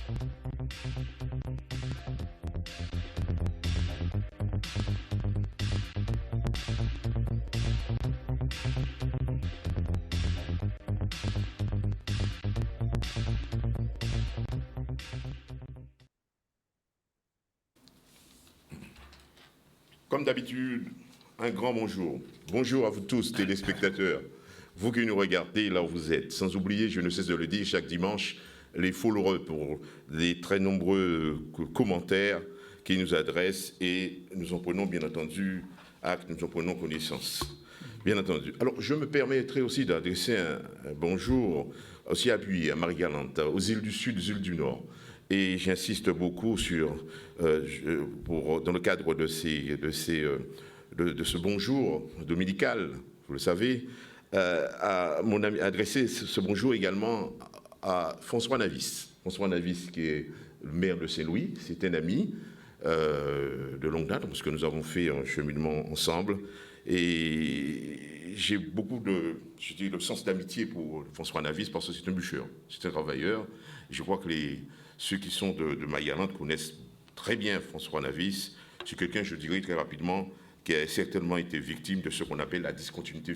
Comme d'habitude, un grand bonjour. Bonjour à vous tous, téléspectateurs, vous qui nous regardez là où vous êtes. Sans oublier, je ne cesse de le dire, chaque dimanche, les followers pour les très nombreux commentaires qu'ils nous adressent et nous en prenons bien entendu acte, nous en prenons connaissance. Bien entendu. Alors, je me permettrai aussi d'adresser un bonjour aussi appuyé à Marie-Galante, aux îles du Sud, aux îles du Nord. Et j'insiste beaucoup sur, dans le cadre de ce bonjour dominical, vous le savez, à mon ami, adresser ce bonjour également à François Navis. François Navis, qui est le maire de Saint-Louis, c'est un ami de longue date, parce que nous avons fait un cheminement ensemble. Et j'ai beaucoup de sens d'amitié pour François Navis, parce que c'est un bûcheur, c'est un travailleur. Je crois que ceux qui sont de Marie-Galante connaissent très bien François Navis. C'est quelqu'un, je dirais très rapidement, qui a certainement été victime de ce qu'on appelle la discontinuité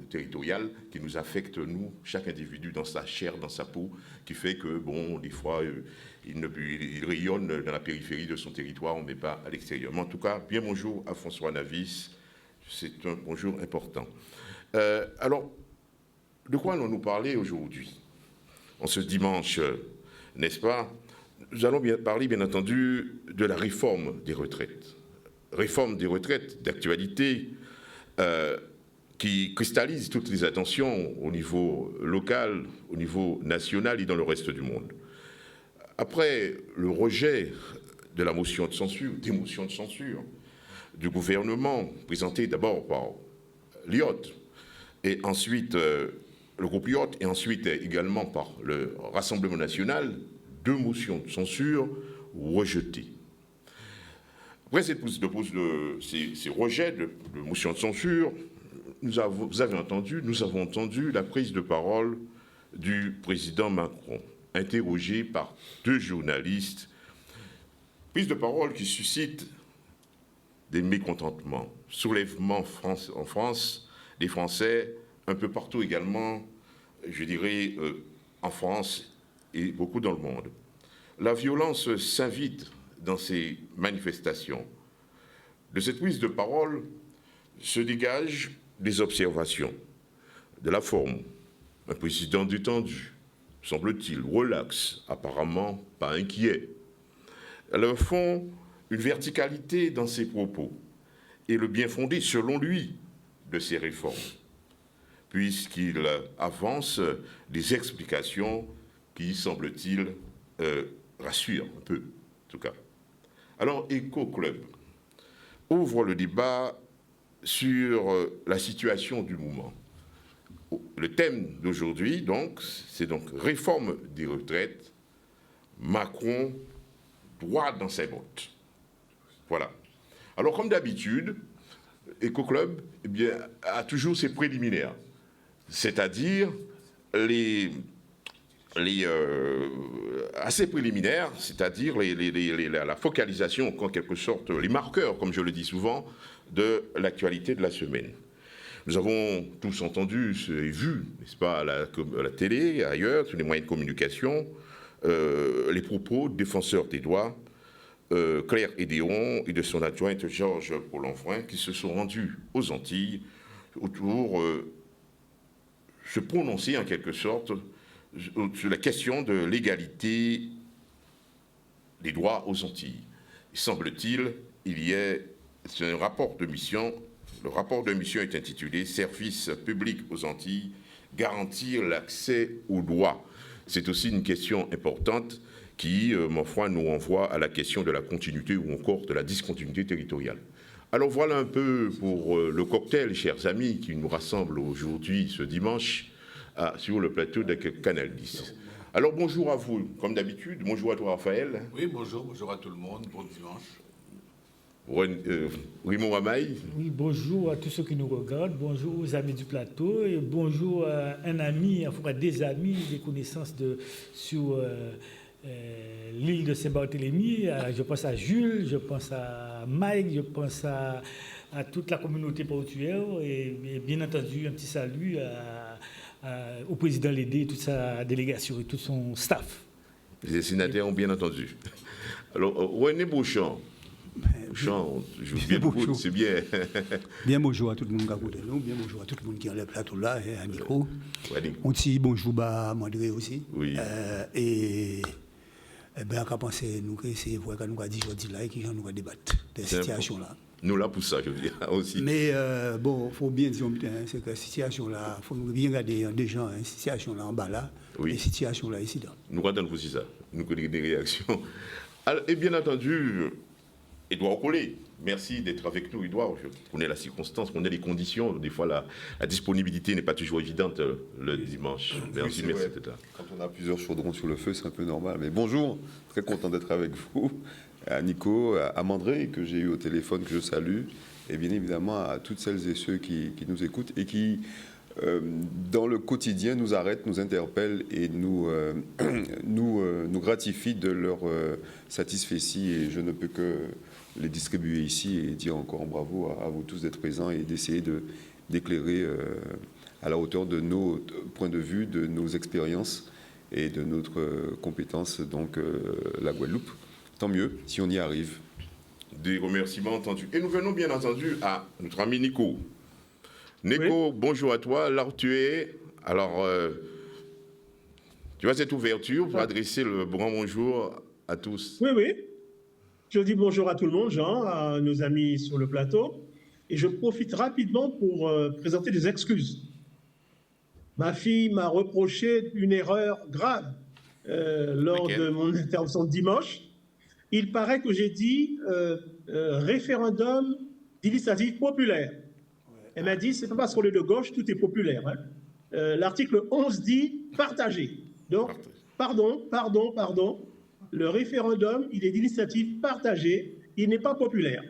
territoriale, qui nous affecte, nous, chaque individu, dans sa chair, dans sa peau, qui fait que, bon, des fois, il rayonne dans la périphérie de son territoire, mais pas à l'extérieur. Mais en tout cas, bien bonjour à François Navis. C'est un bonjour important. Alors, de quoi allons-nous parler aujourd'hui, en ce dimanche, n'est-ce pas? Nous allons parler, bien entendu, de la réforme des retraites. Réforme des retraites d'actualité qui cristallise toutes les attentions au niveau local, au niveau national et dans le reste du monde. Après le rejet de la motion de censure, des motions de censure du gouvernement, présentée d'abord par l'IOT, et ensuite le groupe IOT, et ensuite également par le Rassemblement national, 2 motions de censure rejetées. Après ces rejets de motions de censure, nous avons entendu la prise de parole du président Macron, interrogé par 2 journalistes, prise de parole qui suscite des mécontentements, soulèvements en France, des Français, un peu partout également, je dirais, en France et beaucoup dans le monde. La violence s'invite dans ces manifestations. De cette prise de parole se dégagent des observations, de la forme. Un président détendu, semble-t-il, relax, apparemment pas inquiet. À leur fond, une verticalité dans ses propos et le bien fondé, selon lui, de ces réformes, puisqu'il avance des explications qui, semble-t-il, rassurent un peu, en tout cas. Alors, Eco-Club ouvre le débat sur la situation du moment. Le thème d'aujourd'hui, donc, c'est donc réforme des retraites, Macron droit dans ses bottes. Voilà. Alors, comme d'habitude, Eco-Club a toujours ses préliminaires, c'est-à-dire assez préliminaires, c'est-à-dire la focalisation, en quelque sorte, les marqueurs, comme je le dis souvent, de l'actualité de la semaine. Nous avons tous entendu et vu, n'est-ce pas, à la télé, ailleurs, sur les moyens de communication, les propos de défenseurs des droits, Claire Hédéon et de son adjointe Georges Paul-Enfrein, qui se sont rendus aux Antilles autour se prononcer en quelque sorte sur la question de l'égalité des droits aux Antilles. Il semble-t-il, c'est un rapport de mission. Le rapport de mission est intitulé « Service public aux Antilles, garantir l'accès aux droits ». C'est aussi une question importante qui, ma foi, nous renvoie à la question de la continuité ou encore de la discontinuité territoriale. Alors voilà un peu pour le cocktail, chers amis, qui nous rassemble aujourd'hui, ce dimanche, sur le plateau de Canal 10. Alors bonjour à vous, comme d'habitude. Bonjour à toi, Raphaël. Oui, bonjour à tout le monde. Bon dimanche. Raymond Ramaille. Oui, bonjour à tous ceux qui nous regardent, bonjour aux amis du plateau, et bonjour à un ami, enfin des amis, des connaissances sur l'île de Saint-Barthélemy, je pense à Jules, je pense à Mike, je pense à toute la communauté portuaire et bien entendu un petit salut au président Lédé, toute sa délégation et tout son staff. Les destinataires ont bien entendu. Alors, René Beauchamp. Beauchamp, je joue bien beaucoup, c'est bien. Bien bonjour à tout le monde qui a écouté nous, bien bonjour à tout le monde qui est en le plateau là, et à Nico. Ouais, On dit bonjour à Mandré aussi. Oui. Et bien, qu'à penser, nous, que c'est vrai qu'on nous a dit aujourd'hui là et qu'on nous a débattre de cette situation-là. Nous là pour ça, je veux dire, aussi. Mais bon, il faut bien dire, c'est que cette situation-là, il faut bien regarder des gens, cette situation-là en bas là, Oui. et cette situation-là ici. Nous regardons aussi ça, nous connaissons des réactions. Alors, et bien entendu, Édouard Collet, merci d'être avec nous, Édouard. Je connais la circonstance, je connais les conditions. Des fois, la disponibilité n'est pas toujours évidente le dimanche. Merci, Oui, merci vrai. d'être là. Quand on a plusieurs chaudrons sur le feu, c'est un peu normal. Mais bonjour, très content d'être avec vous. À Nico, à Mandré, que j'ai eu au téléphone, que je salue. Et bien évidemment à toutes celles et ceux qui nous écoutent et qui, dans le quotidien, nous arrêtent, nous interpellent et nous gratifient de leur satisfecit. Et je ne peux que les distribuer ici et dire encore bravo à vous tous d'être présents et d'essayer d'éclairer à la hauteur de nos points de vue, de nos expériences et de notre compétence, donc la Guadeloupe. Tant mieux si on y arrive. Des remerciements entendus. Et nous venons bien entendu à notre ami Nico. Nico, oui. Bonjour à toi. Là où tu es, alors tu as cette ouverture pour adresser le grand bonjour à tous. Oui, oui. Je dis bonjour à tout le monde, Jean, à nos amis sur le plateau. Et je profite rapidement pour présenter des excuses. Ma fille m'a reproché une erreur grave lors de mon intervention de dimanche. Il paraît que j'ai dit référendum d'initiative populaire. Elle m'a dit, c'est pas parce qu'on est de gauche, tout est populaire. Hein. L'article 11 dit partager. Donc, pardon. Le référendum, il est d'initiative partagée, il n'est pas populaire.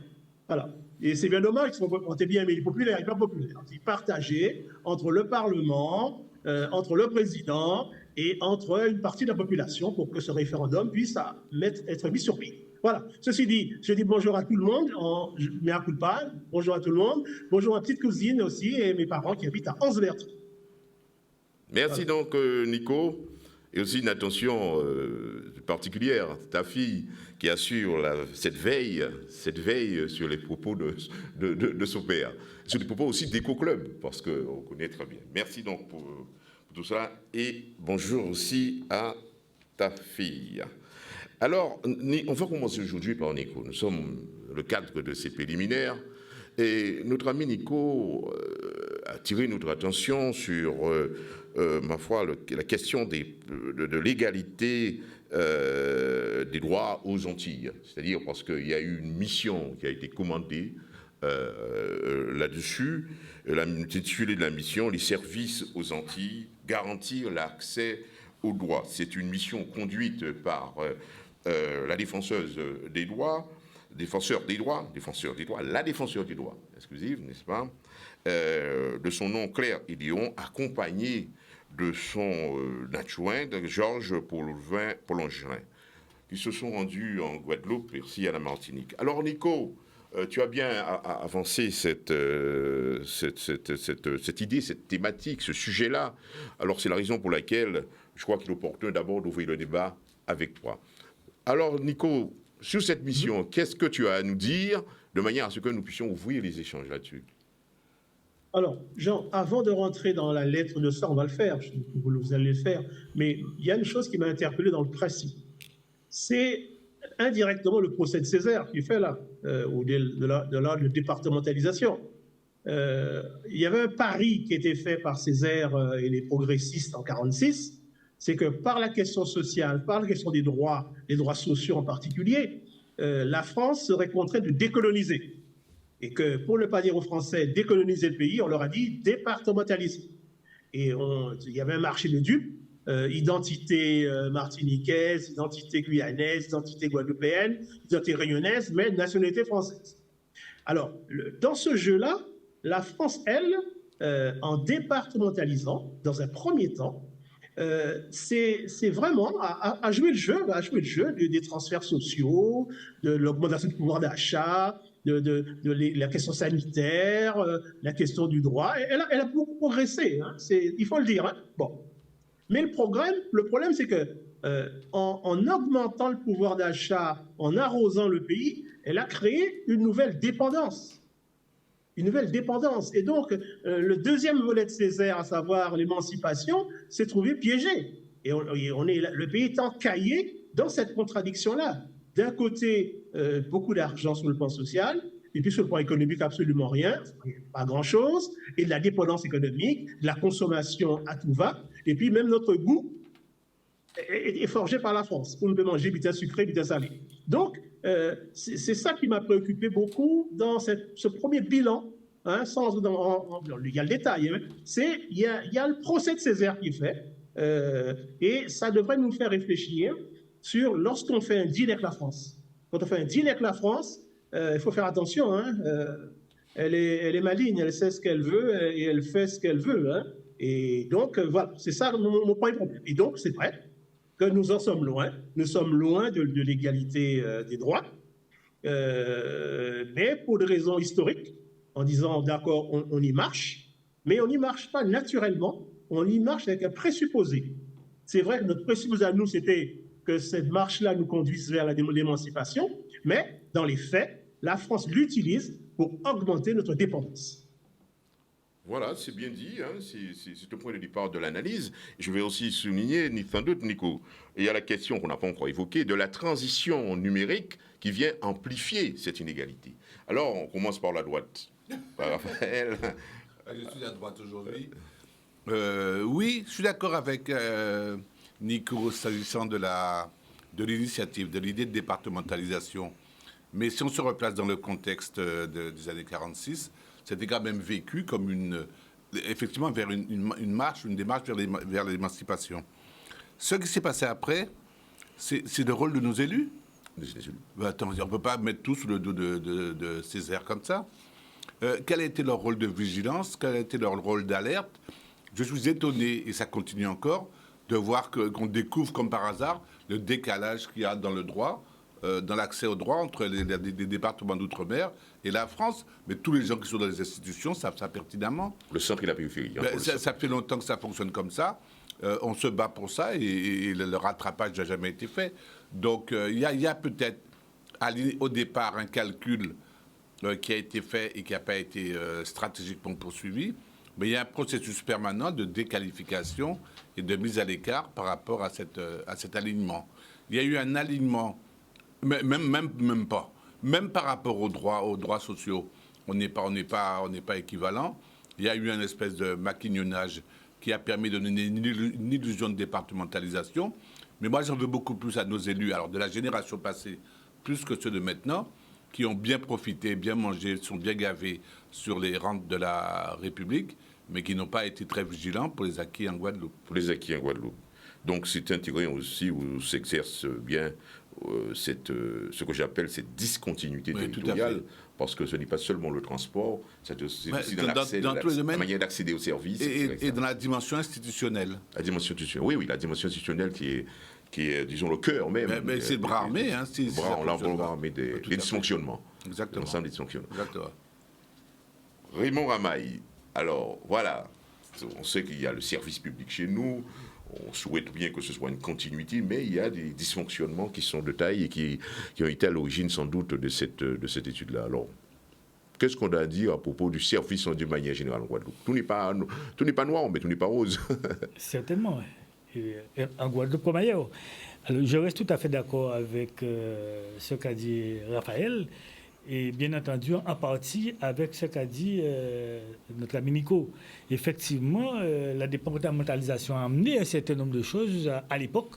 Voilà. Et c'est bien dommage, on était bien, mais il est populaire, il n'est pas populaire. Il est partagé entre le Parlement, entre le président et entre une partie de la population pour que ce référendum puisse être mis sur pied. Voilà. Ceci dit, je dis bonjour à tout le monde, mais à coup de pas. Bonjour à tout le monde. Bonjour à ma petite cousine aussi et mes parents qui habitent à Anse-Verte. Merci voilà. Donc, Nico. Et aussi une attention particulière, ta fille qui assure cette veille sur les propos de son père, sur les propos aussi d'Éco-Club, parce qu'on connaît très bien. Merci donc pour tout ça, et bonjour aussi à ta fille. Alors, on va commencer aujourd'hui par Nico. Nous sommes le cadre de ces préliminaires, et notre ami Nico a attiré notre attention sur... ma foi, la question de l'égalité des droits aux Antilles. C'est-à-dire parce qu'il y a eu une mission qui a été commandée là-dessus, l'intitulé de la mission, les services aux Antilles, garantir l'accès aux droits. C'est une mission conduite par la défenseuse des droits, la défenseure des droits, exclusive, n'est-ce pas, de son nom Claire Hédéon, accompagnée de son adjoint, Georges Pollongin, qui se sont rendus en Guadeloupe et aussi à la Martinique. Alors, Nico, tu as bien avancé cette idée, cette thématique, ce sujet-là. Alors, c'est la raison pour laquelle je crois qu'il est opportun d'abord d'ouvrir le débat avec toi. Alors, Nico, sur cette mission, qu'est-ce que tu as à nous dire de manière à ce que nous puissions ouvrir les échanges là-dessus? Alors, Jean, avant de rentrer dans la lettre de ça, on va le faire, vous allez le faire, mais il y a une chose qui m'a interpellé dans le principe. C'est indirectement le procès de Césaire qui fait là, ou de la départementalisation. Il y avait un pari qui était fait par Césaire et les progressistes en 1946, c'est que par la question sociale, par la question des droits sociaux en particulier, la France serait contrainte de décoloniser. Et que, pour ne pas dire aux Français décoloniser le pays, on leur a dit départementaliser. Et il y avait un marché de dupes, identité martiniquaise, identité guyanaise, identité guadeloupéenne, identité réunionnaise, mais nationalité française. Alors, dans ce jeu-là, la France, elle, en départementalisant, dans un premier temps, c'est vraiment à jouer le jeu des transferts sociaux, de l'augmentation du pouvoir d'achat, de la question sanitaire, la question du droit. Elle a beaucoup progressé, hein, il faut le dire. Hein. Bon. Mais le problème c'est que en augmentant le pouvoir d'achat, en arrosant le pays, elle a créé une nouvelle dépendance. Une nouvelle dépendance. Et donc, le deuxième volet de Césaire, à savoir l'émancipation, s'est trouvé piégé. Et le pays est encaillé dans cette contradiction-là. D'un côté, beaucoup d'argent sur le plan social, et puis sur le plan économique, absolument rien, pas grand-chose, et de la dépendance économique, de la consommation à tout va, et puis même notre goût est forgé par la France. On ne peut manger bitin sucré, bitin salé. Donc, c'est ça qui m'a préoccupé beaucoup dans ce premier bilan. Hein, il y a le détail. Hein, il y a le procès de Césaire qui est fait. Et ça devrait nous faire réfléchir sur lorsqu'on fait un deal avec la France. Quand on fait un deal avec la France, il faut faire attention. Hein, elle est maligne, elle sait ce qu'elle veut et elle fait ce qu'elle veut. Hein, et donc, voilà, c'est ça mon point de problème. Et donc, c'est vrai que nous en sommes loin. Nous sommes loin de l'égalité des droits, mais pour des raisons historiques, en disant d'accord, on y marche, mais on n'y marche pas naturellement, on y marche avec un présupposé. C'est vrai que notre présupposé à nous, c'était que cette marche-là nous conduise vers l'émancipation, mais dans les faits, la France l'utilise pour augmenter notre dépendance. Voilà, c'est bien dit, hein, c'est le point de départ de l'analyse. Je vais aussi souligner, ni sans doute, Nico, il y a la question qu'on n'a pas encore évoquée de la transition numérique qui vient amplifier cette inégalité. Alors, on commence par la droite. Raphaël. Je suis à droite aujourd'hui. Oui, je suis d'accord avec Nico s'agissant de l'initiative, de l'idée de départementalisation. Mais si on se replace dans le contexte des années 46, c'était quand même vécu comme effectivement vers une démarche vers l'émancipation. Ce qui s'est passé après, c'est le rôle de nos élus. Attends, on ne peut pas mettre tout sous le dos de Césaire comme ça. Quel a été leur rôle de vigilance? Quel a été leur rôle d'alerte? Je suis étonné, et ça continue encore, de voir qu'on découvre comme par hasard le décalage qu'il y a dans le droit, dans l'accès au droit entre les départements d'outre-mer et la France. Mais tous les gens qui sont dans les institutions savent ça pertinemment. Le centre et la périphérie. Ça fait longtemps que ça fonctionne comme ça. On se bat pour ça et le rattrapage n'a jamais été fait. Donc il y a peut-être au départ un calcul qui a été fait et qui n'a pas été stratégiquement poursuivi. Mais il y a un processus permanent de déqualification et de mise à l'écart par rapport à cet alignement. Il y a eu un alignement, même pas. Même par rapport aux droits sociaux, on n'est pas équivalent. Il y a eu une espèce de maquignonnage qui a permis de donner une illusion de départementalisation. Mais moi, j'en veux beaucoup plus à nos élus, alors de la génération passée, plus que ceux de maintenant, qui ont bien profité, bien mangé, sont bien gavés sur les rentes de la République, mais qui n'ont pas été très vigilants pour les acquis en Guadeloupe. Pour les acquis en Guadeloupe. Donc c'est intégré aussi où s'exerce bien ce que j'appelle cette discontinuité territoriale, parce que ce n'est pas seulement le transport, c'est aussi dans l'accès, la manière d'accéder aux services. Et dans la dimension institutionnelle. La dimension institutionnelle, oui, la dimension institutionnelle qui est, disons, le cœur même. Mais c'est le bras armé. Hein, le bras armé des dysfonctionnements. Exactement. L'ensemble des dysfonctionnements. Exactement. Raymond Ramaille, alors voilà, on sait qu'il y a le service public chez nous, on souhaite bien que ce soit une continuité, mais il y a des dysfonctionnements qui sont de taille et qui ont été à l'origine sans doute de cette étude-là. Alors, qu'est-ce qu'on a à dire à propos du service d'une manière générale en Guadeloupe? Tout n'est pas noir, mais tout n'est pas rose. Certainement, en Guadeloupe comme ailleurs. Alors, je reste tout à fait d'accord avec ce qu'a dit Raphaël, et bien entendu en partie avec ce qu'a dit notre ami Nico. Effectivement, la départementalisation a amené un certain nombre de choses à l'époque.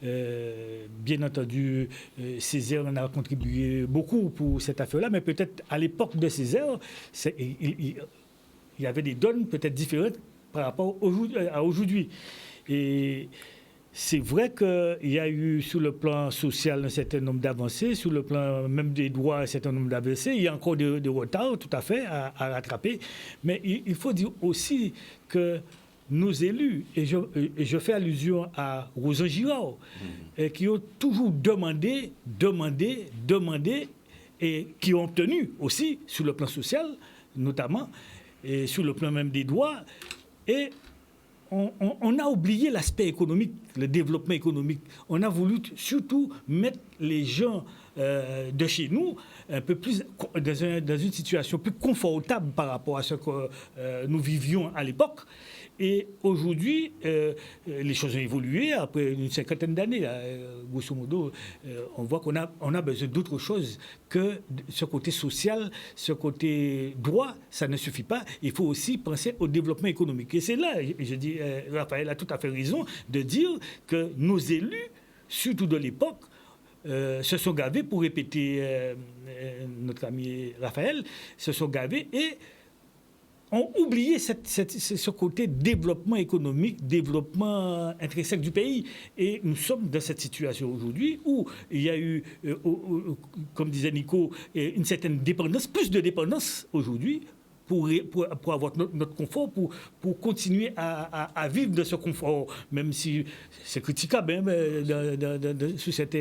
Bien entendu, Césaire en a contribué beaucoup pour cette affaire-là, mais peut-être à l'époque de Césaire, il y avait des donnes peut-être différentes par rapport à aujourd'hui. Et c'est vrai qu'il y a eu, sur le plan social, un certain nombre d'avancées, sur le plan même des droits, un certain nombre d'avancées. Il y a encore des retards, tout à fait, à rattraper. Mais il faut dire aussi que nos élus, et je fais allusion à Rosan Girard, qui ont toujours demandé, et qui ont obtenu aussi, sur le plan social, notamment, et sur le plan même des droits, et on a oublié l'aspect économique, le développement économique. On a voulu surtout mettre les gens de chez nous un peu plus dans une situation plus confortable par rapport à ce que nous vivions à l'époque. Et aujourd'hui, les choses ont évolué après une cinquantaine d'années. Grosso modo, on voit qu'on a besoin d'autre chose que ce côté social, ce côté droit. Ça ne suffit pas. Il faut aussi penser au développement économique. Et c'est là, je dis, Raphaël a tout à fait raison de dire que nos élus, surtout de l'époque, se sont gavés, pour répéter notre ami Raphaël, se sont gavés et ont oublié ce côté développement économique, développement intrinsèque du pays. Et nous sommes dans cette situation aujourd'hui où il y a eu, comme disait Nico, une certaine dépendance, plus de dépendance aujourd'hui pour avoir notre confort, pour continuer à vivre de ce confort, même si c'est critiquable sur cet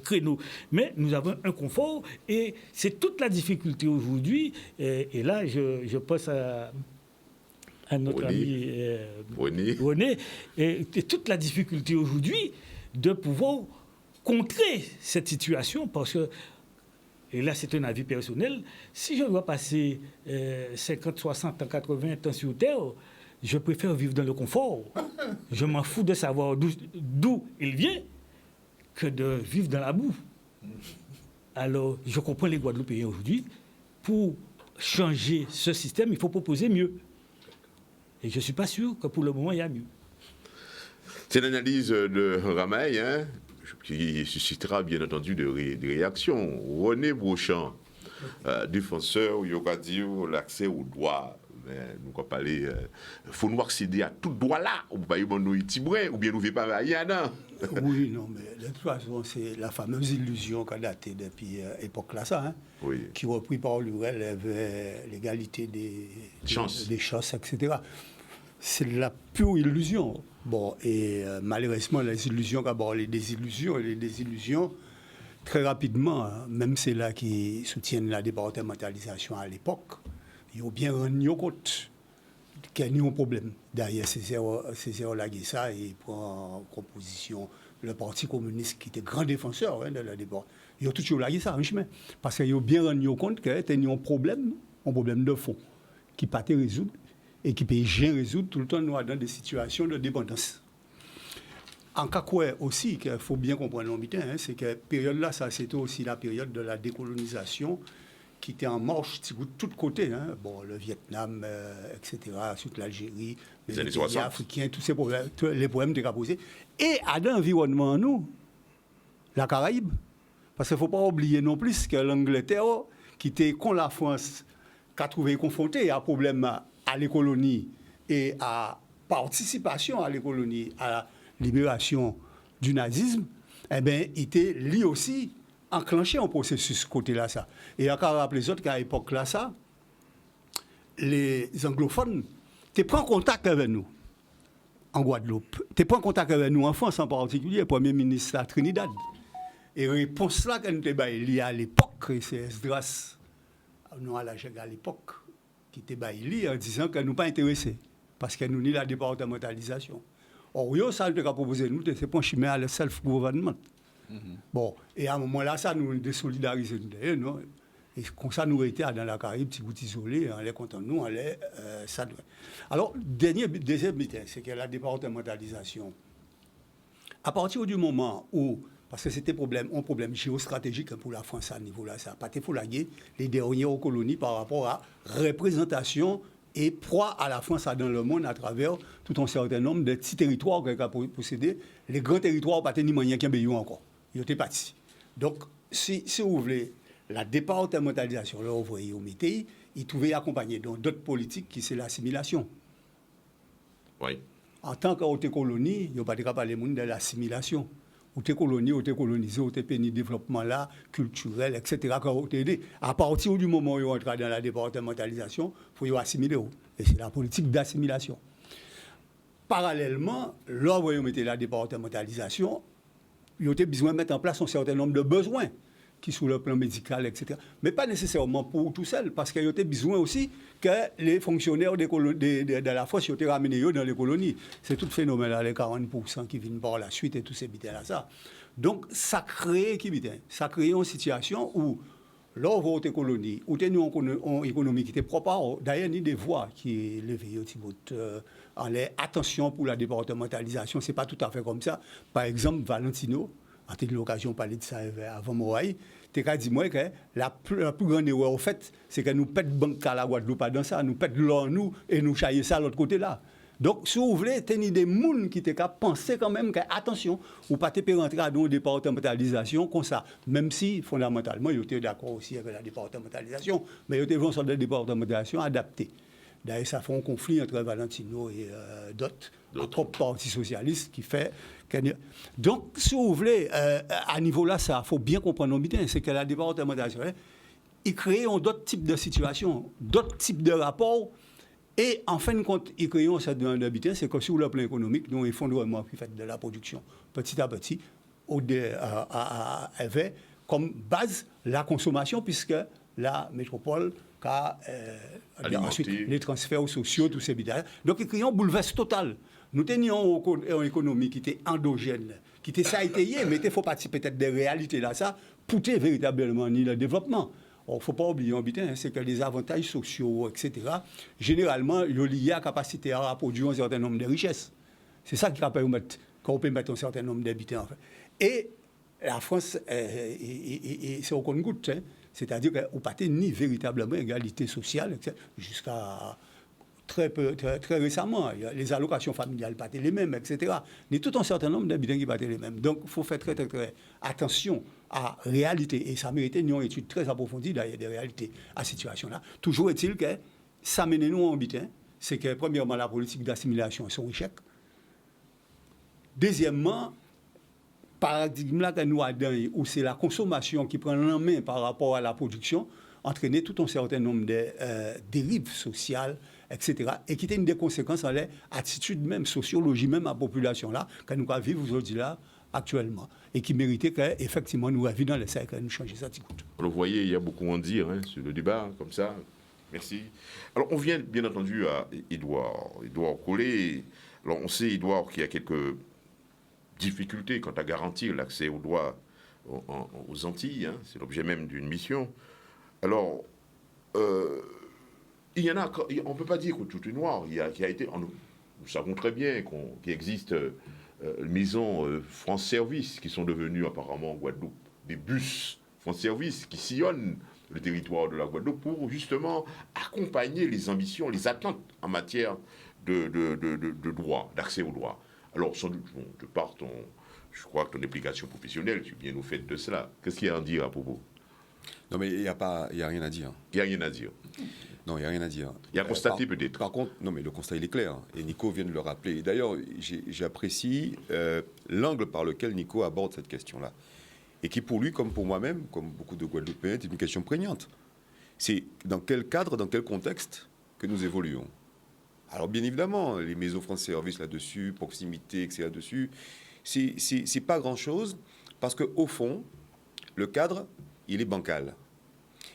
créneau. Mais nous avons un confort et c'est toute la difficulté aujourd'hui. Et là, je pense à notre ami René. Et toute la difficulté aujourd'hui de pouvoir contrer cette situation parce que, et là, c'est un avis personnel. Si je dois passer 50, 60, 80 ans sur Terre, je préfère vivre dans le confort. Je m'en fous de savoir d'où il vient que de vivre dans la boue. Alors, je comprends les Guadeloupéens aujourd'hui. Pour changer ce système, il faut proposer mieux. Et je ne suis pas sûr que pour le moment, il y a mieux. C'est l'analyse de Ramaï, qui suscitera bien entendu des réactions. René Brochant, défenseur, il a dit l'accès aux droits. Mais nous allons parler, il faut nous accéder à tout droit là, ou bien nous ou bien nous ne pas rien. Oui, non, mais de toute façon, c'est la fameuse illusion qui a daté depuis l'époque là, ça, oui. Qui repris par Lurel vers l'égalité des chances, etc. C'est la pure illusion. Bon, et malheureusement, les illusions, d'abord les désillusions, très rapidement, même ceux-là qui soutiennent la départementalisation à l'époque, ils ont bien rendu compte qu'il y a un problème. Derrière Césaire Laguessa, il prend en composition le Parti communiste qui était grand défenseur de la débat. Ils ont toujours Laguessa en chemin. Parce qu'ils ont bien rendu compte qu'il y a un problème de fond, qui ne peut pas résoudre. Et qui peut bien résoudre tout le temps nous dans des situations de dépendance. En cas quoi aussi, qu'il faut bien comprendre c'est que cette période-là, ça c'était aussi la période de la décolonisation qui était en marche de tous côtés. Bon, le Vietnam, etc., surtout l'Algérie, les pays africains, tous ces problèmes, tous les problèmes étaient posés. Et à l'environnement, nous, la Caraïbe. Parce qu'il ne faut pas oublier non plus que l'Angleterre, qui était con la France, qui a trouvé confronté à un problème à les colonies et à participation à les colonies, à la libération du nazisme, eh bien, il était lui aussi enclenché en processus côté-là, ça. Et encore rappeler les autres qu'à l'époque là, ça, les anglophones, tu prends contact avec nous en Guadeloupe, tu prends contact avec nous en France en particulier, le Premier ministre à Trinidad. Et réponse là qu'elle nous a liée à l'époque, c'est Esdras, non à l'époque, qui était baillé en disant qu'elle nous pas intéressés parce qu'elle nous nie la départementalisation. Or, ça nous a proposé nous, c'est pas un chemin à le self-government. Bon, et à un moment-là, ça nous désolidarisé. Non? Et comme ça, nous étions dans la Caraïbe, petit bout isolé, on les content nous, on les. Ça. Alors, deuxième bitin, c'est que la départementalisation, à partir du moment où, parce que c'était un problème géostratégique pour la France à ce niveau-là, ça n'a pas été foulagué les dernières colonies par rapport à représentation et proie à la France dans le monde à travers tout un certain nombre de petits territoires qu'elle a possédés. Les grands territoires, pas ni moyen qu'un pays encore. Ils étaient partis. Donc, si vous voulez, la départementalisation, là, vous voyez au Métis, ils trouvaient accompagné d'autres politiques qui c'est l'assimilation. Oui. En tant qu'autre colonie, il n'y a pas de parler de l'assimilation. Ou t'es colonisé, ou t'es péni développement là, culturel, etc. À partir du moment où on entre dans la départementalisation, il faut assimiler. Et c'est la politique d'assimilation. parallèlement, là où on mettait la départementalisation, il y a besoin de mettre en place un certain nombre de besoins qui sont sur le plan médical, etc. Mais pas nécessairement pour tout seul, parce qu'il y a besoin aussi que les fonctionnaires de la force soient ramenés dans les colonies. C'est tout le phénomène là, les 40% qui viennent par la suite et tous ces bidets là ça. Donc ça crée une situation où lors de tes colonies, où tu as une économie qui était propre, d'ailleurs, il y a des voix qui levées en l'air. Attention pour la départementalisation, ce n'est pas tout à fait comme ça. Par exemple, Valentino, on a eu l'occasion de parler de ça avant Moraï, tu as dit moi que la plus grande erreur, au fait, c'est que nous pète banque à la Guadeloupe dans ça, nous pète l'or nous et nous chaillons ça de l'autre côté là. Donc, si vous voulez, il y a des gens qui pensaient quand même que, attention, ou pas te rentrer dans une départementalisation comme ça, même si, fondamentalement, ils étaient d'accord aussi avec la départementalisation, mais ils étaient dans une départementalisation adaptée. D'ailleurs, ça fait un conflit entre Valentino et d'autres, propre parti socialiste qui fait... Donc, si vous voulez, à niveau là, ça, il faut bien comprendre bien, c'est que la départementalisation, il crée d'autres types de situations, d'autres types de rapports. Et en fin de compte, ils créent ça dans l'habitat, c'est que sur le plan économique, nous, effondrement qui fait de la production, petit à petit, avait comme base la consommation, puisque la métropole a ensuite les transferts sociaux, tous ces bidets. Donc, ils créent un bouleversement total. Nous tenions une économie qui était endogène, qui était ça étayé, mais il faut participer peut-être des réalités là, ça, pour véritablement ni le développement. Il ne faut pas oublier, c'est que les avantages sociaux, etc., généralement, ils sont liés à la capacité à produire un certain nombre de richesses. C'est ça qui permet qu'on peut mettre un certain nombre d'habitants. En fait. Et la France, c'est au compte-goutte, c'est-à-dire qu'on n'a pas ni véritablement égalité sociale, etc., jusqu'à très récemment. Les allocations familiales n'étaient pas les mêmes, etc. Il y a tout un certain nombre d'habitants qui n'étaient pas les mêmes. Donc, il faut faire très attention à la réalité. Et ça méritait une étude très approfondie d'ailleurs des réalités à cette situation-là. Toujours est-il que ça mène nous en bitin, c'est que premièrement, la politique d'assimilation est son échec. Deuxièmement, paradigme là que nous avons, où c'est la consommation qui prend en main par rapport à la production, entraîner tout un certain nombre de dérives sociales, etc. Et qui a une des conséquences en l'attitude même, sociologie même à la population là, que nous vivons aujourd'hui là, actuellement, et qui méritait qu'effectivement nous vivons dans les cercles et nous changer ça. Alors vous voyez, il y a beaucoup à en dire sur le débat, comme ça. Merci. Alors on vient bien entendu à Édouard Collet. Alors on sait, Édouard, qu'il y a quelques difficultés quant à garantir l'accès aux droits aux Antilles. C'est l'objet même d'une mission. Alors, il y en a, on ne peut pas dire que tout est noir. Il y a été, nous savons très bien qu'il existe maisons France Service qui sont devenues apparemment en Guadeloupe des bus France Service qui sillonnent le territoire de la Guadeloupe pour justement accompagner les ambitions, les attentes en matière de droit, d'accès aux droits. Alors, sans doute, je crois que ton implication professionnelle, tu viens nous faire de cela. Qu'est-ce qu'il y a à dire à propos? Non, mais il n'y a rien à dire. Il n'y a rien à dire. Non, il n'y a rien à dire. Il y a constaté peut-être. Par contre, non, mais le constat, il est clair. Et Nico vient de le rappeler. Et d'ailleurs, j'apprécie l'angle par lequel Nico aborde cette question-là. Et qui, pour lui, comme pour moi-même, comme beaucoup de Guadeloupéens, est une question prégnante. C'est dans quel cadre, dans quel contexte que nous évoluons. Alors, bien évidemment, les maisons France Service là-dessus, proximité, etc. là-dessus, c'est pas grand-chose, parce qu'au fond, le cadre, il est bancal.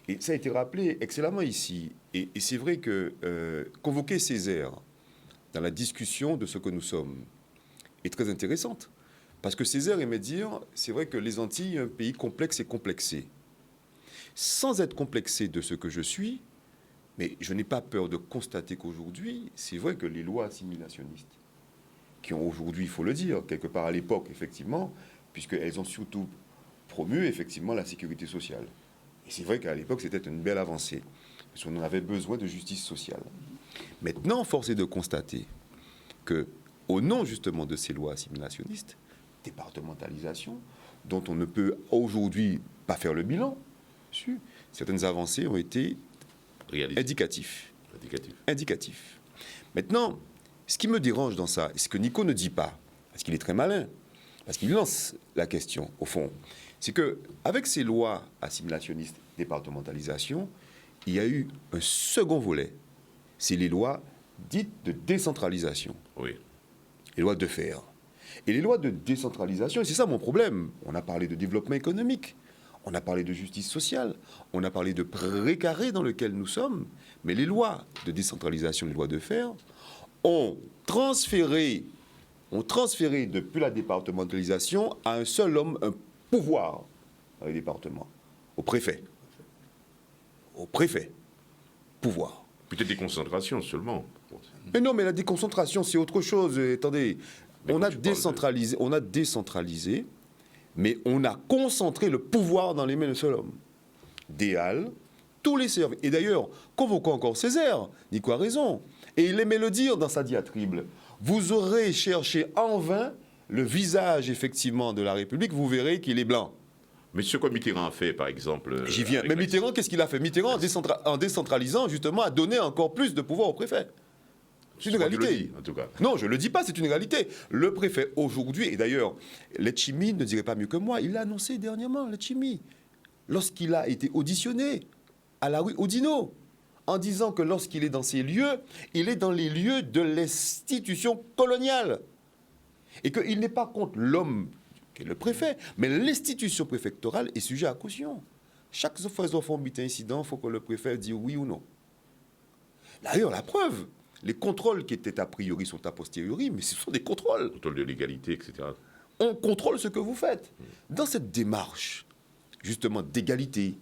Et ça a été rappelé excellemment ici. Et c'est vrai que convoquer Césaire dans la discussion de ce que nous sommes est très intéressante. Parce que Césaire aimait dire, c'est vrai que les Antilles, un pays complexe et complexé. Sans être complexé de ce que je suis, mais je n'ai pas peur de constater qu'aujourd'hui, c'est vrai que les lois assimilationnistes, qui ont aujourd'hui, il faut le dire, quelque part à l'époque, effectivement, puisqu'elles ont surtout promu, effectivement, la sécurité sociale. Et c'est vrai qu'à l'époque, c'était une belle avancée, parce qu'on en avait besoin de justice sociale. Maintenant, force est de constater que, au nom justement de ces lois assimilationnistes, départementalisation, dont on ne peut aujourd'hui pas faire le bilan, certaines avancées ont été indicatifs. Maintenant, ce qui me dérange dans ça, et ce que Nico ne dit pas, parce qu'il est très malin, parce qu'il lance la question, au fond, c'est qu'avec ces lois assimilationnistes, départementalisation, il y a eu un second volet. C'est les lois dites de décentralisation. Oui. les lois de faire. Et les lois de décentralisation, et c'est ça mon problème, on a parlé de développement économique, on a parlé de justice sociale, on a parlé de précaré dans lequel nous sommes, mais les lois de décentralisation, les lois de faire, ont transféré depuis la départementalisation à un seul homme un pouvoir dans les départements, au préfet. Au préfet. Pouvoir. Peut-être des concentrations seulement. Mais non, mais la déconcentration, c'est autre chose. Attendez, on a décentralisé, mais on a concentré le pouvoir dans les mains d'un seul homme. Des halles, tous les services. Et d'ailleurs, convoquons encore Césaire, Nico a raison. Et il aimait le dire dans sa diatribe. Vous aurez cherché en vain le visage, effectivement, de la République, vous verrez qu'il est blanc. Mais ce que Mitterrand a fait, par exemple... J'y viens. Mais Mitterrand, qu'est-ce qu'il a fait? Mitterrand, en décentralisant, justement, a donné encore plus de pouvoir au préfet. C'est une réalité. En tout cas. Non, je ne le dis pas, c'est une réalité. Le préfet, aujourd'hui, et d'ailleurs, Letchimy ne dirait pas mieux que moi, il l'a annoncé dernièrement, Letchimy, lorsqu'il a été auditionné à la rue Oudinot, en disant que lorsqu'il est dans ces lieux, il est dans les lieux de l'institution coloniale. Et qu'il n'est pas contre l'homme qui est le préfet, mais l'institution préfectorale est sujet à caution. Chaque fois qu'ils font un incident, il faut que le préfet dise oui ou non. D'ailleurs, la preuve, les contrôles qui étaient a priori sont a posteriori, mais ce sont des contrôles. Contrôle de l'égalité, etc. On contrôle ce que vous faites. Dans cette démarche, justement, d'égalité,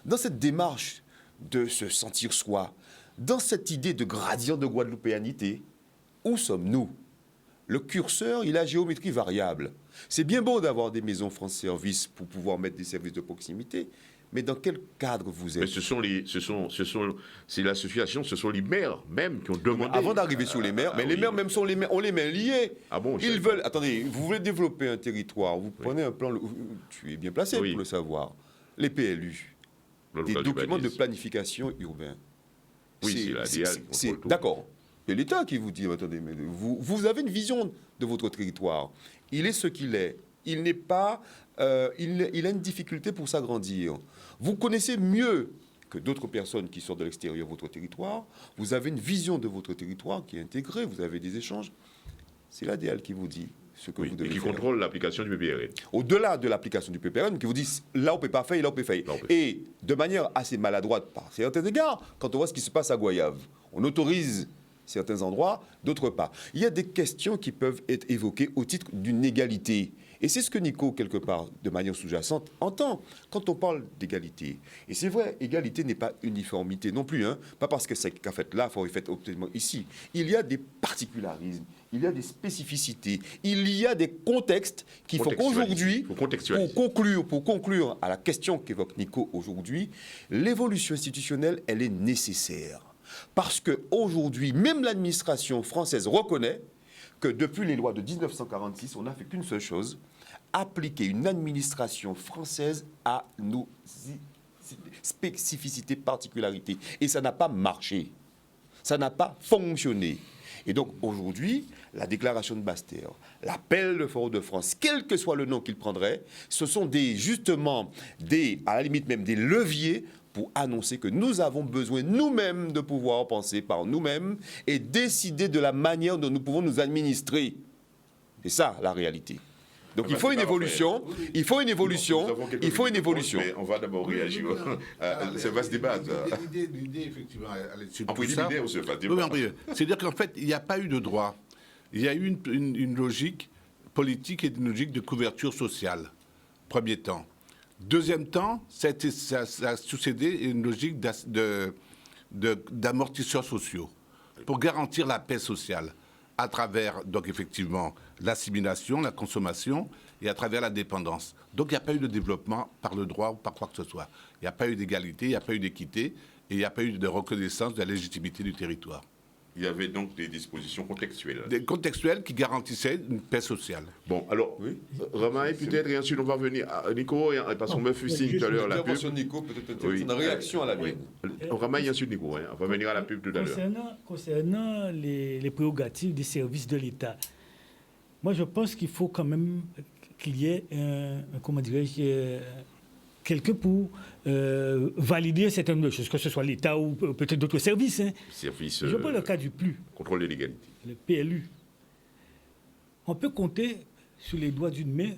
dans cette démarche de se sentir soi, dans cette idée de gradient de guadeloupéanité, où sommes-nous? Le curseur, il a géométrie variable. C'est bien beau d'avoir des maisons France Service pour pouvoir mettre des services de proximité, mais dans quel cadre vous êtes? Mais c'est l'association, ce sont les maires même qui ont demandé... Avant d'arriver sur les maires, mais les maires même ont les mains liées. Ah bon, ils veulent... Attendez, vous voulez développer un territoire, vous prenez un plan... Tu es bien placé pour le savoir. Les PLU, des documents de planification urbain. Oui, c'est la DIA. D'accord. C'est l'État qui vous dit, attendez, mais vous avez une vision de votre territoire. Il est ce qu'il est. Il n'est pas... il a une difficulté pour s'agrandir. Vous connaissez mieux que d'autres personnes qui sortent de l'extérieur votre territoire. Vous avez une vision de votre territoire qui est intégrée. Vous avez des échanges. C'est l'ADL qui vous dit ce que vous devez faire. Et qui contrôle l'application du PPRN. Au-delà de l'application du PPRN, qui vous dit là on ne peut pas faire et là on peut faire. Et de manière assez maladroite par certains égards, quand on voit ce qui se passe à Goyave, on autorise certains endroits, d'autres pas. Il y a des questions qui peuvent être évoquées au titre d'une égalité. Et c'est ce que Nico, quelque part, de manière sous-jacente, entend quand on parle d'égalité. Et c'est vrai, égalité n'est pas uniformité non plus. Hein. Pas parce que c'est qu'a fait là, il faut faire obtenir ici. Il y a des particularismes, il y a des spécificités, il y a des contextes qui font qu'aujourd'hui, pour conclure à la question qu'évoque Nico aujourd'hui, l'évolution institutionnelle, elle est nécessaire. Parce qu'aujourd'hui, même l'administration française reconnaît que depuis les lois de 1946, on n'a fait qu'une seule chose, appliquer une administration française à nos spécificités, particularités. Et ça n'a pas marché. Ça n'a pas fonctionné. Et donc aujourd'hui, la déclaration de Basse-Terre, l'appel de Fort-de-France, quel que soit le nom qu'il prendrait, ce sont à la limite même des leviers pour annoncer que nous avons besoin nous-mêmes de pouvoir penser par nous-mêmes et décider de la manière dont nous pouvons nous administrer. C'est ça la réalité. Donc il faut une évolution, il faut une évolution, il faut une évolution. Mais on va d'abord réagir. Ça va se débattre. L'idée, effectivement, elle est en l'idée, on se fait débattre. C'est-à-dire qu'en fait, il n'y a pas eu de droit. Il y a eu une logique politique et une logique de couverture sociale, premier temps. Deuxième temps, ça a succédé une logique d'amortisseurs sociaux pour garantir la paix sociale à travers, donc effectivement, l'assimilation, la consommation et à travers la dépendance. Donc il n'y a pas eu de développement par le droit ou par quoi que ce soit. Il n'y a pas eu d'égalité, il n'y a pas eu d'équité et il n'y a pas eu de reconnaissance de la légitimité du territoire. Il y avait donc des dispositions contextuelles. Des contextuelles qui garantissaient une paix sociale. Bon, alors, oui. Ramaï peut-être, et ensuite on va revenir à Nico, parce qu'on me fait signe tout à l'heure la pub. Nico, peut-être une réaction à la mienne. Ramaï et ensuite Nico, on va venir à la pub tout à l'heure. Concernant les prérogatives des services de l'État, moi je pense qu'il faut quand même qu'il y ait comment dirais-je, quelqu'un pour valider un certain nombre de choses, que ce soit l'État ou peut-être d'autres services. Hein. Je prends le cas du PLU. Contrôle de l'égalité. Le PLU. On peut compter sur les doigts d'une main,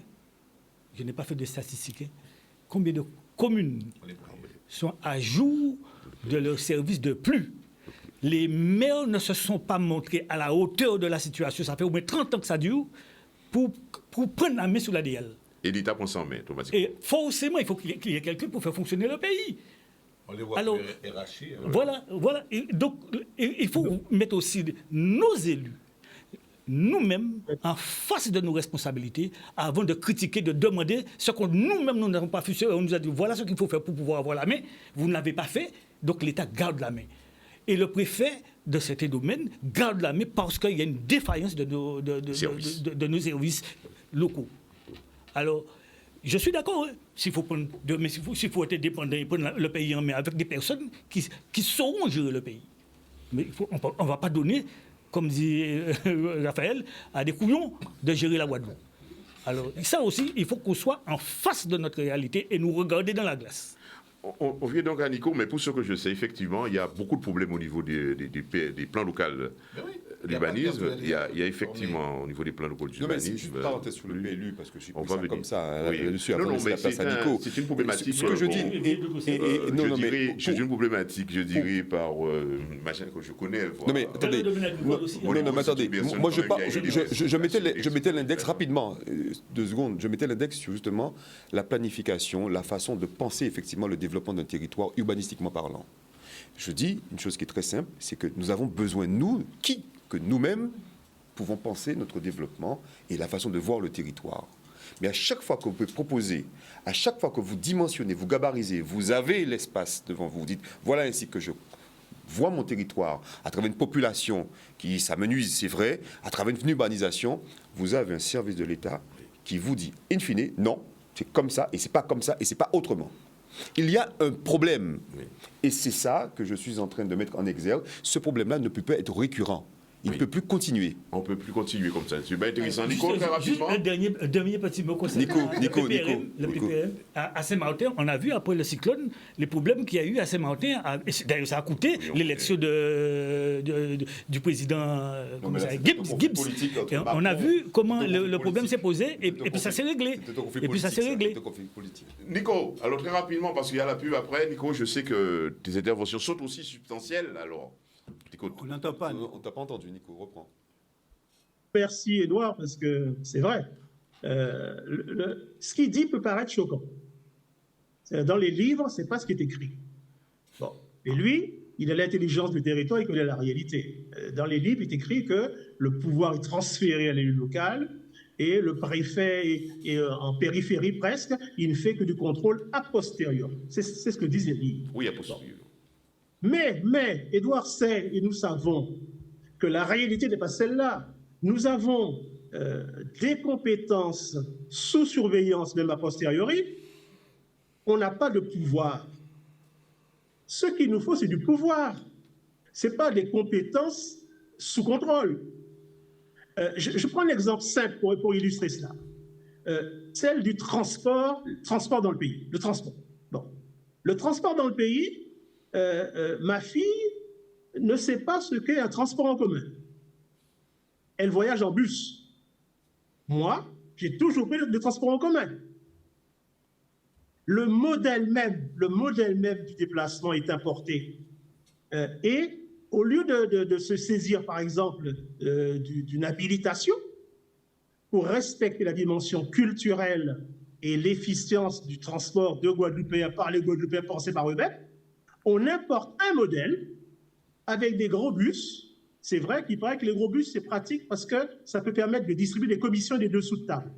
je n'ai pas fait de statistiques, hein, combien de communes sont à jour de leur service de plus. Les maires ne se sont pas montrés à la hauteur de la situation. Ça fait au moins 30 ans que ça dure pour prendre la main sur l'ADL. Et l'État prend ça en main, automatiquement. Et forcément, il faut qu'il y ait quelqu'un pour faire fonctionner le pays. On les voit Alors, RHI. Voilà. Et donc, il faut mettre aussi nos élus, nous-mêmes, en face de nos responsabilités, avant de critiquer, de demander ce que nous-mêmes, nous n'avons pas fait. On nous a dit, voilà ce qu'il faut faire pour pouvoir avoir la main. Vous ne l'avez pas fait, donc l'État garde la main. Et le préfet de certains domaines garde la main parce qu'il y a une défaillance de nos services locaux. Alors, je suis d'accord, hein, s'il faut être dépendant et prendre le pays en main avec des personnes qui sauront gérer le pays. Mais on ne va pas donner, comme dit Raphaël, à des couillons de gérer la Guadeloupe. Alors, ça aussi, il faut qu'on soit en face de notre réalité et nous regarder dans la glace. On vient donc à Nico, mais pour ce que je sais, effectivement, il y a beaucoup de problèmes au niveau des plans locaux d'urbanisme. Il y a effectivement, au niveau des plans locaux Non, mais d'urbanisme... juste une parenthèse sur le PLU, parce que je suis on plus va ça venir. comme ça, Oui. là-dessus, Non, avant non, de laisser la mais place à Nico. c'est une problématique. Ce que je dis, C'est une problématique, je dirais, par machin que je connais. Non, mais attendez. Non, mais attendez. Moi, je mettais l'index rapidement, 2 secondes. Je mettais l'index sur justement la planification, la façon de penser effectivement le développement d'un territoire urbanistiquement parlant. Je dis une chose qui est très simple, c'est que nous avons besoin, que nous-mêmes pouvons penser notre développement et la façon de voir le territoire. Mais à chaque fois que vous pouvez proposer, à chaque fois que vous dimensionnez, vous gabarisez, vous avez l'espace devant vous, vous dites, voilà ainsi que je vois mon territoire, à travers une population qui s'amenuise, c'est vrai, à travers une urbanisation, vous avez un service de l'État qui vous dit, in fine, non, c'est comme ça, et c'est pas comme ça, et c'est pas autrement. Il y a un problème, et c'est ça que je suis en train de mettre en exergue. Ce problème-là ne peut pas être récurrent. Il ne peut plus continuer. On ne peut plus continuer comme ça. C'est bien intéressant. Nico, très rapidement. Un dernier petit mot concernant le PPRM. À Saint-Martin, on a vu après le cyclone les problèmes qu'il y a eu à Saint-Martin. D'ailleurs, ça a coûté l'élection du président Gibbs. On a vu comment le problème s'est posé et puis ça s'est réglé. Nico, alors très rapidement, parce qu'il y a la pub après. Nico, je sais que tes interventions sont aussi substantielles. Alors, on n'entend pas. On t'a pas entendu, Nico, reprends. Merci, Edouard, parce que c'est vrai. Ce qu'il dit peut paraître choquant. Dans les livres, ce n'est pas ce qui est écrit. Bon. Et lui, il a l'intelligence du territoire, il connaît la réalité. Dans les livres, il est écrit que le pouvoir est transféré à l'élu local et le préfet est en périphérie presque, il ne fait que du contrôle a posteriori. C'est ce que disent les livres. oui, a posteriori. Mais, Edouard sait, et nous savons, que la réalité n'est pas celle-là. Nous avons des compétences sous surveillance, même a posteriori. On n'a pas de pouvoir. Ce qu'il nous faut, c'est du pouvoir. Ce n'est pas des compétences sous contrôle. Je prends un exemple simple pour illustrer cela. Celle du transport dans le pays. Le transport. Bon. Le transport dans le pays, ma fille ne sait pas ce qu'est un transport en commun. Elle voyage en bus. Moi, j'ai toujours pris le transport en commun. Le modèle même du déplacement est importé. Et au lieu de se saisir, par exemple, d'une habilitation pour respecter la dimension culturelle et l'efficience du transport de Guadeloupéens par les Guadeloupéens pensés par eux-mêmes, on importe un modèle avec des gros bus. C'est vrai qu'il paraît que les gros bus, c'est pratique parce que ça peut permettre de distribuer des commissions des dessous de table.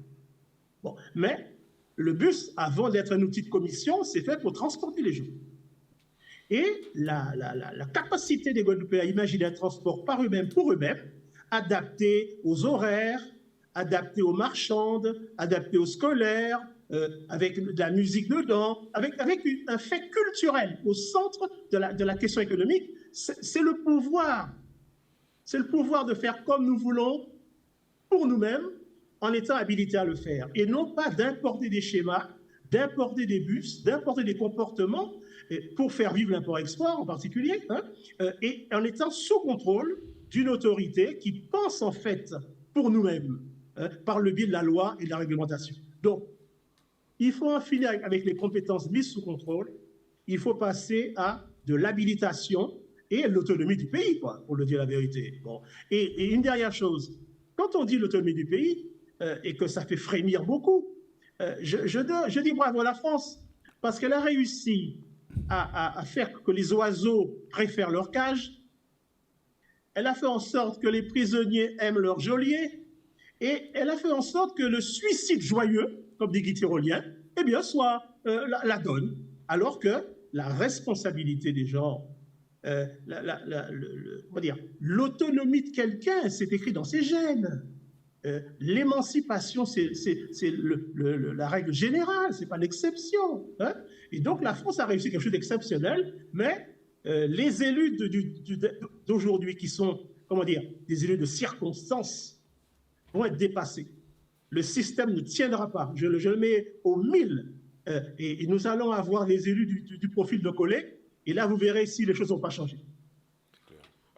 Bon, mais le bus, avant d'être un outil de commission, c'est fait pour transporter les gens. Et la capacité des Guadeloupéens à imaginer un transport par eux-mêmes, pour eux-mêmes, adapté aux horaires, adapté aux marchandes, adapté aux scolaires, avec de la musique dedans, avec un fait culturel au centre de la question économique, c'est le pouvoir. C'est le pouvoir de faire comme nous voulons pour nous-mêmes en étant habilités à le faire. Et non pas d'importer des schémas, d'importer des bus, d'importer des comportements pour faire vivre l'import-export en particulier, et en étant sous contrôle d'une autorité qui pense en fait pour nous-mêmes. par le biais de la loi et de la réglementation. Donc, il faut en finir avec les compétences mises sous contrôle. Il faut passer à de l'habilitation et l'autonomie du pays, quoi, pour le dire la vérité. Bon. Et une dernière chose, quand on dit l'autonomie du pays, et que ça fait frémir beaucoup, je dis bravo à la France, parce qu'elle a réussi à faire que les oiseaux préfèrent leur cage. Elle a fait en sorte que les prisonniers aiment leur geôlier. Et elle a fait en sorte que le suicide joyeux, comme dit Guy Tyrolien, eh bien, soit la donne. Alors que la responsabilité des gens, l'autonomie de quelqu'un, c'est écrit dans ses gènes. L'émancipation, c'est la règle générale, ce n'est pas l'exception. Hein? Et donc la France a réussi quelque chose d'exceptionnel, mais les élus d'aujourd'hui qui sont, comment dire, des élus de circonstance vont être dépassés. Le système ne tiendra pas. Je le mets au 1000. Et nous allons avoir les élus du profil de collègues. Et là, vous verrez si les choses n'ont pas changé.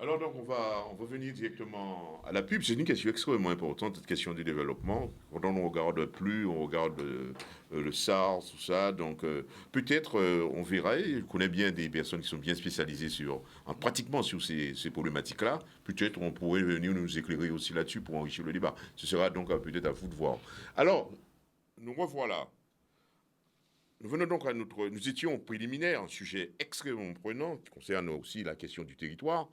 Alors donc on va venir directement à la pub. C'est une question extrêmement importante, cette question du développement. Quand on regarde plus, on regarde le SARS, tout ça. Donc peut-être on verra, et je connais bien des personnes qui sont bien spécialisées pratiquement sur ces problématiques-là. Peut-être on pourrait venir nous éclairer aussi là-dessus pour enrichir le débat. Ce sera donc peut-être à vous de voir. Alors, nous revoilà. Nous venons donc nous étions préliminaires, un sujet extrêmement prenant qui concerne aussi la question du territoire.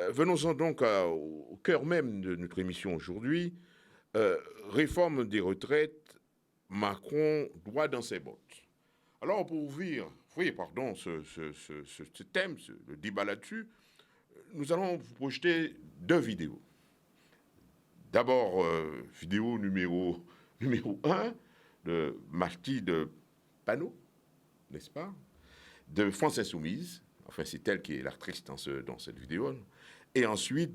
Venons-en donc au cœur même de notre émission aujourd'hui. Réforme des retraites, Macron droit dans ses bottes. Alors pour ouvrir, ce thème, le débat là-dessus, nous allons vous projeter 2 vidéos. D'abord, vidéo numéro 1 de Mathilde Panot, n'est-ce pas, de France Insoumise. Enfin, c'est elle qui est l'actrice dans cette vidéo. Et ensuite,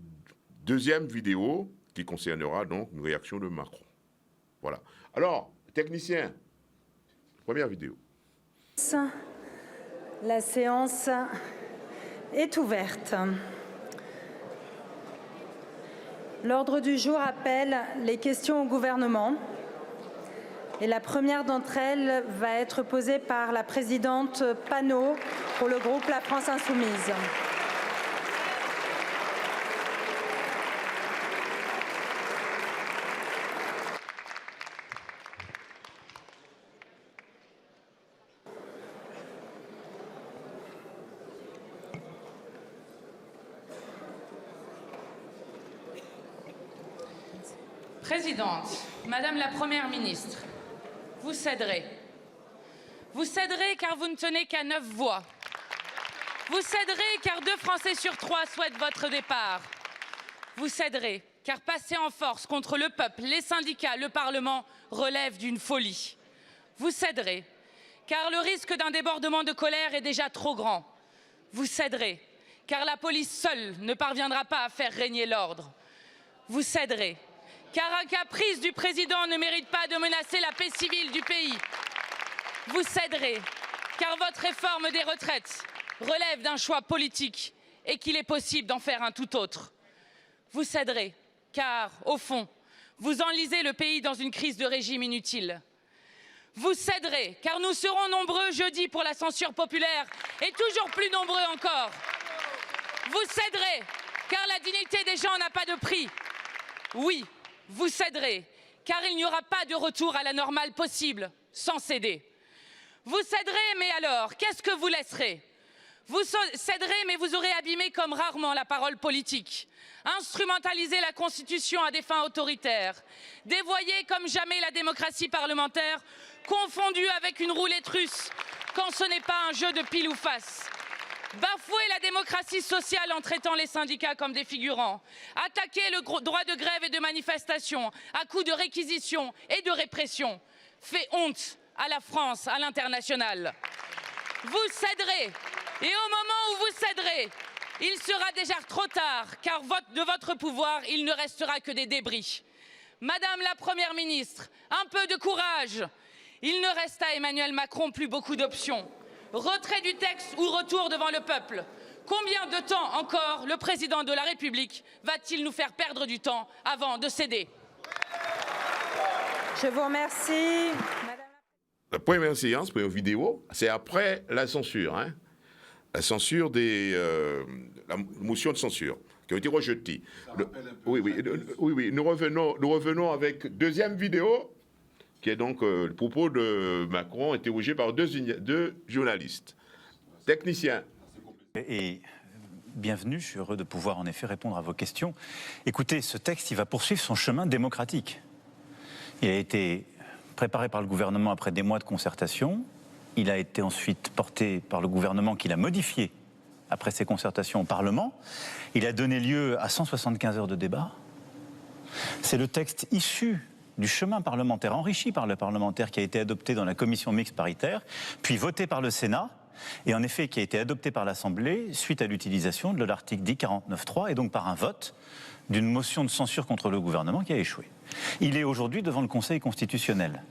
2e vidéo qui concernera donc une réaction de Macron. Voilà. Alors, technicien, première vidéo. La séance est ouverte. L'ordre du jour appelle les questions au gouvernement. Et la première d'entre elles va être posée par la présidente Panot pour le groupe La France Insoumise. Présidente, Madame la Première ministre, vous céderez. Vous céderez car vous ne tenez qu'à 9 voix. Vous céderez car 2 Français sur 3 souhaitent votre départ. Vous céderez car passer en force contre le peuple, les syndicats, le Parlement relève d'une folie. Vous céderez car le risque d'un débordement de colère est déjà trop grand. Vous céderez car la police seule ne parviendra pas à faire régner l'ordre. Vous céderez car un caprice du président ne mérite pas de menacer la paix civile du pays. Vous céderez, car votre réforme des retraites relève d'un choix politique et qu'il est possible d'en faire un tout autre. Vous céderez, car, au fond, vous enlisez le pays dans une crise de régime inutile. Vous céderez, car nous serons nombreux jeudi pour la censure populaire et toujours plus nombreux encore. Vous céderez, car la dignité des gens n'a pas de prix. Oui, vous céderez, car il n'y aura pas de retour à la normale possible sans céder. Vous céderez, mais alors, qu'est-ce que vous laisserez? Vous céderez, mais vous aurez abîmé comme rarement la parole politique, instrumentalisé la Constitution à des fins autoritaires, dévoyé comme jamais la démocratie parlementaire, confondue avec une roulette russe, quand ce n'est pas un jeu de pile ou face. Bafouer la démocratie sociale en traitant les syndicats comme des figurants, attaquer le droit de grève et de manifestation à coups de réquisition et de répression, fait honte à la France, à l'international. Vous céderez, et au moment où vous céderez, il sera déjà trop tard, car de votre pouvoir, il ne restera que des débris. Madame la Première ministre, un peu de courage. Il ne reste à Emmanuel Macron plus beaucoup d'options. Retrait du texte ou retour devant le peuple. Combien de temps encore le président de la République va-t-il nous faire perdre du temps avant de céder ? Je vous remercie. La première séance, première vidéo, c'est après la censure. Hein, la censure la motion de censure qui a été rejetée. Oui. Nous revenons avec deuxième vidéo, qui est donc le propos de Macron interrogé par deux journalistes. Techniciens. Et bienvenue, je suis heureux de pouvoir en effet répondre à vos questions. Écoutez, ce texte, il va poursuivre son chemin démocratique. Il a été préparé par le gouvernement après des mois de concertation. Il a été ensuite porté par le gouvernement qui l'a modifié après ces concertations au Parlement. Il a donné lieu à 175 heures de débat. C'est le texte issu du chemin parlementaire, enrichi par le parlementaire, qui a été adopté dans la commission mixte paritaire, puis voté par le Sénat, et en effet qui a été adopté par l'Assemblée suite à l'utilisation de l'article 1049.3 et donc par un vote d'une motion de censure contre le gouvernement qui a échoué. Il est aujourd'hui devant le Conseil constitutionnel.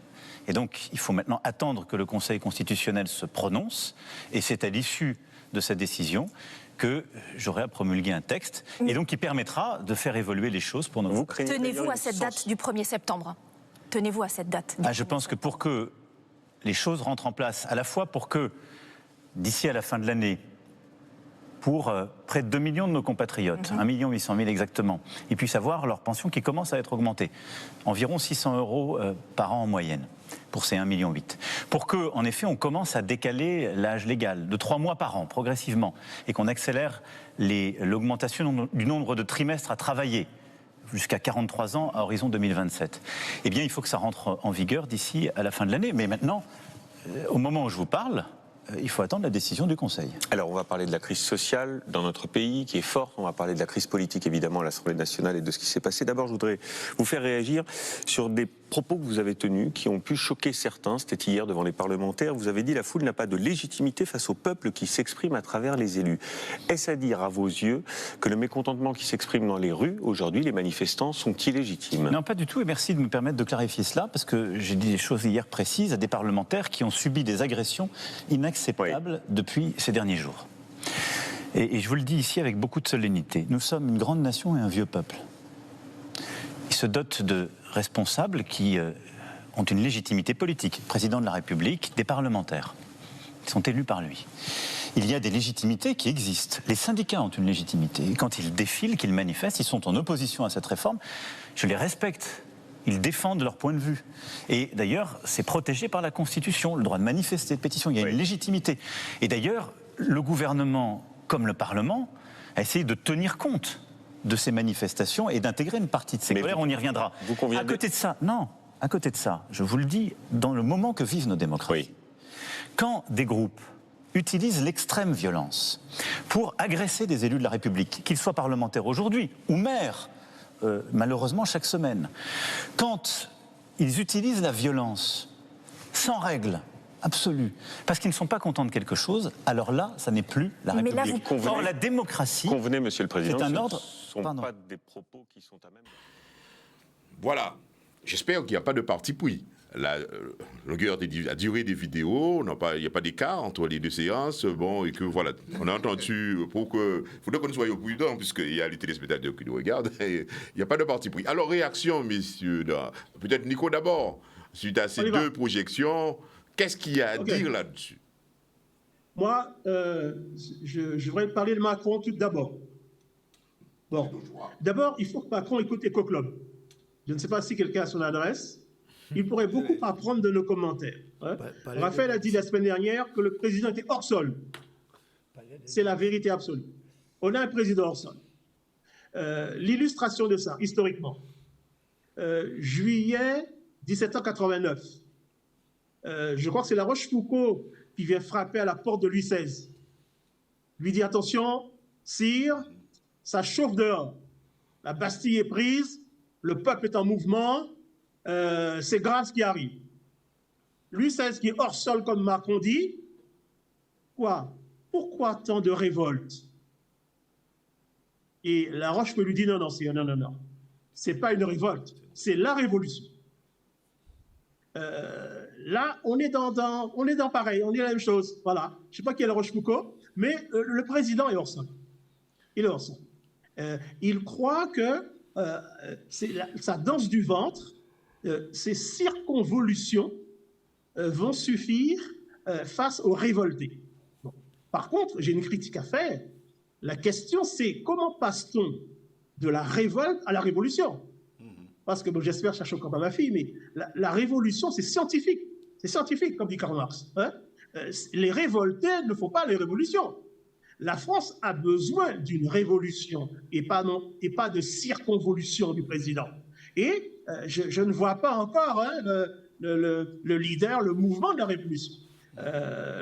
Et donc il faut maintenant attendre que le Conseil constitutionnel se prononce, et c'est à l'issue de cette décision que j'aurai à promulguer un texte, et donc qui permettra de faire évoluer les choses pour nos... Tenez-vous à cette date du 1er septembre. Tenez-vous à cette date. Je pense que pour que les choses rentrent en place, à la fois pour que, d'ici à la fin de l'année, pour près de 2 millions de nos compatriotes, 1 800 000 exactement, ils puissent avoir leur pension qui commence à être augmentée, environ 600 € par an en moyenne, pour ces 1,8 million. Pour que, en effet, on commence à décaler l'âge légal de 3 mois par an, progressivement, et qu'on accélère l'augmentation du nombre de trimestres à travailler, jusqu'à 43 ans à horizon 2027. Eh bien, il faut que ça rentre en vigueur d'ici à la fin de l'année. Mais maintenant, au moment où je vous parle, il faut attendre la décision du Conseil. Alors, on va parler de la crise sociale dans notre pays, qui est forte. On va parler de la crise politique, évidemment, à l'Assemblée nationale et de ce qui s'est passé. D'abord, je voudrais vous faire réagir sur des propos que vous avez tenus, qui ont pu choquer certains. C'était hier devant les parlementaires. Vous avez dit « La foule n'a pas de légitimité face au peuple qui s'exprime à travers les élus ». Est-ce à dire, à vos yeux, que le mécontentement qui s'exprime dans les rues, aujourd'hui, les manifestants, sont illégitimes? Non, pas du tout. Et merci de me permettre de clarifier cela, parce que j'ai dit des choses hier précises à des parlementaires qui ont subi des agressions inacceptables depuis ces derniers jours. Et je vous le dis ici avec beaucoup de solennité. Nous sommes une grande nation et un vieux peuple. Il se dote de responsables qui ont une légitimité politique. Président de la République, des parlementaires. Ils sont élus par lui. Il y a des légitimités qui existent. Les syndicats ont une légitimité. Et quand ils défilent, qu'ils manifestent, ils sont en opposition à cette réforme. Je les respecte. Ils défendent leur point de vue. Et d'ailleurs, c'est protégé par la Constitution, le droit de manifester, de pétition. Il y a une légitimité. Et d'ailleurs, le gouvernement, comme le Parlement, a essayé de tenir compte de ces manifestations et d'intégrer une partie de ces colères. On y reviendra. À côté de ça, à côté de ça, je vous le dis, dans le moment que vivent nos démocraties, quand des groupes utilisent l'extrême violence pour agresser des élus de la République, qu'ils soient parlementaires aujourd'hui ou maires, malheureusement chaque semaine, quand ils utilisent la violence sans règle absolue, parce qu'ils ne sont pas contents de quelque chose, alors là, ça n'est plus la République. Or, la démocratie, convenez, Monsieur le Président, c'est un ordre... Ce ne sont pas des propos qui sont à même... Voilà. J'espère qu'il n'y a pas de parti pris. La durée des vidéos, il n'y a pas d'écart entre les deux séances. Bon, et que voilà, on a entendu il faudrait qu'on soit prudent, puisqu'il y a les téléspectateurs qui nous regardent. Il n'y a pas de parti pris. Alors, réaction, messieurs, peut-être Nico d'abord, suite à ces deux projections, qu'est-ce qu'il y a à dire là-dessus? Moi, je voudrais parler de Macron tout d'abord. Bon, d'abord, il faut que Macron écoute Éco-Club. Je ne sais pas si quelqu'un a son adresse. Il pourrait beaucoup apprendre de nos commentaires. Hein. Raphaël a dit la semaine dernière que le président était hors sol. C'est la vérité absolue. On a un président hors sol. L'illustration de ça, historiquement, juillet 1789, je crois que c'est la Rochefoucauld qui vient frapper à la porte de Louis XVI. Lui dit, attention, sire, ça chauffe dehors. La Bastille est prise, le peuple est en mouvement, c'est grave ce qui arrive. Louis XVI qui est hors sol, comme Macron dit, quoi? Pourquoi tant de révolte? Et La Rochefoucauld lui dit, non, c'est pas une révolte, c'est la révolution. Là, on est dans pareil, on dit la même chose. Voilà. Je ne sais pas qui est La Rochefoucauld, mais le président est hors sol. Il est hors sol. Il croit que sa danse du ventre ces circonvolutions vont suffire face aux révoltés. Bon. Par contre, j'ai une critique à faire. La question, c'est comment passe-t-on de la révolte à la révolution? Parce que bon, j'espère que ça choque pas ma fille, mais la révolution, c'est scientifique. C'est scientifique, comme dit Karl Marx. Hein? Les révoltés ne font pas les révolutions. La France a besoin d'une révolution et pas de circonvolution du président. Et je ne vois pas encore le leader, le mouvement de la révolution.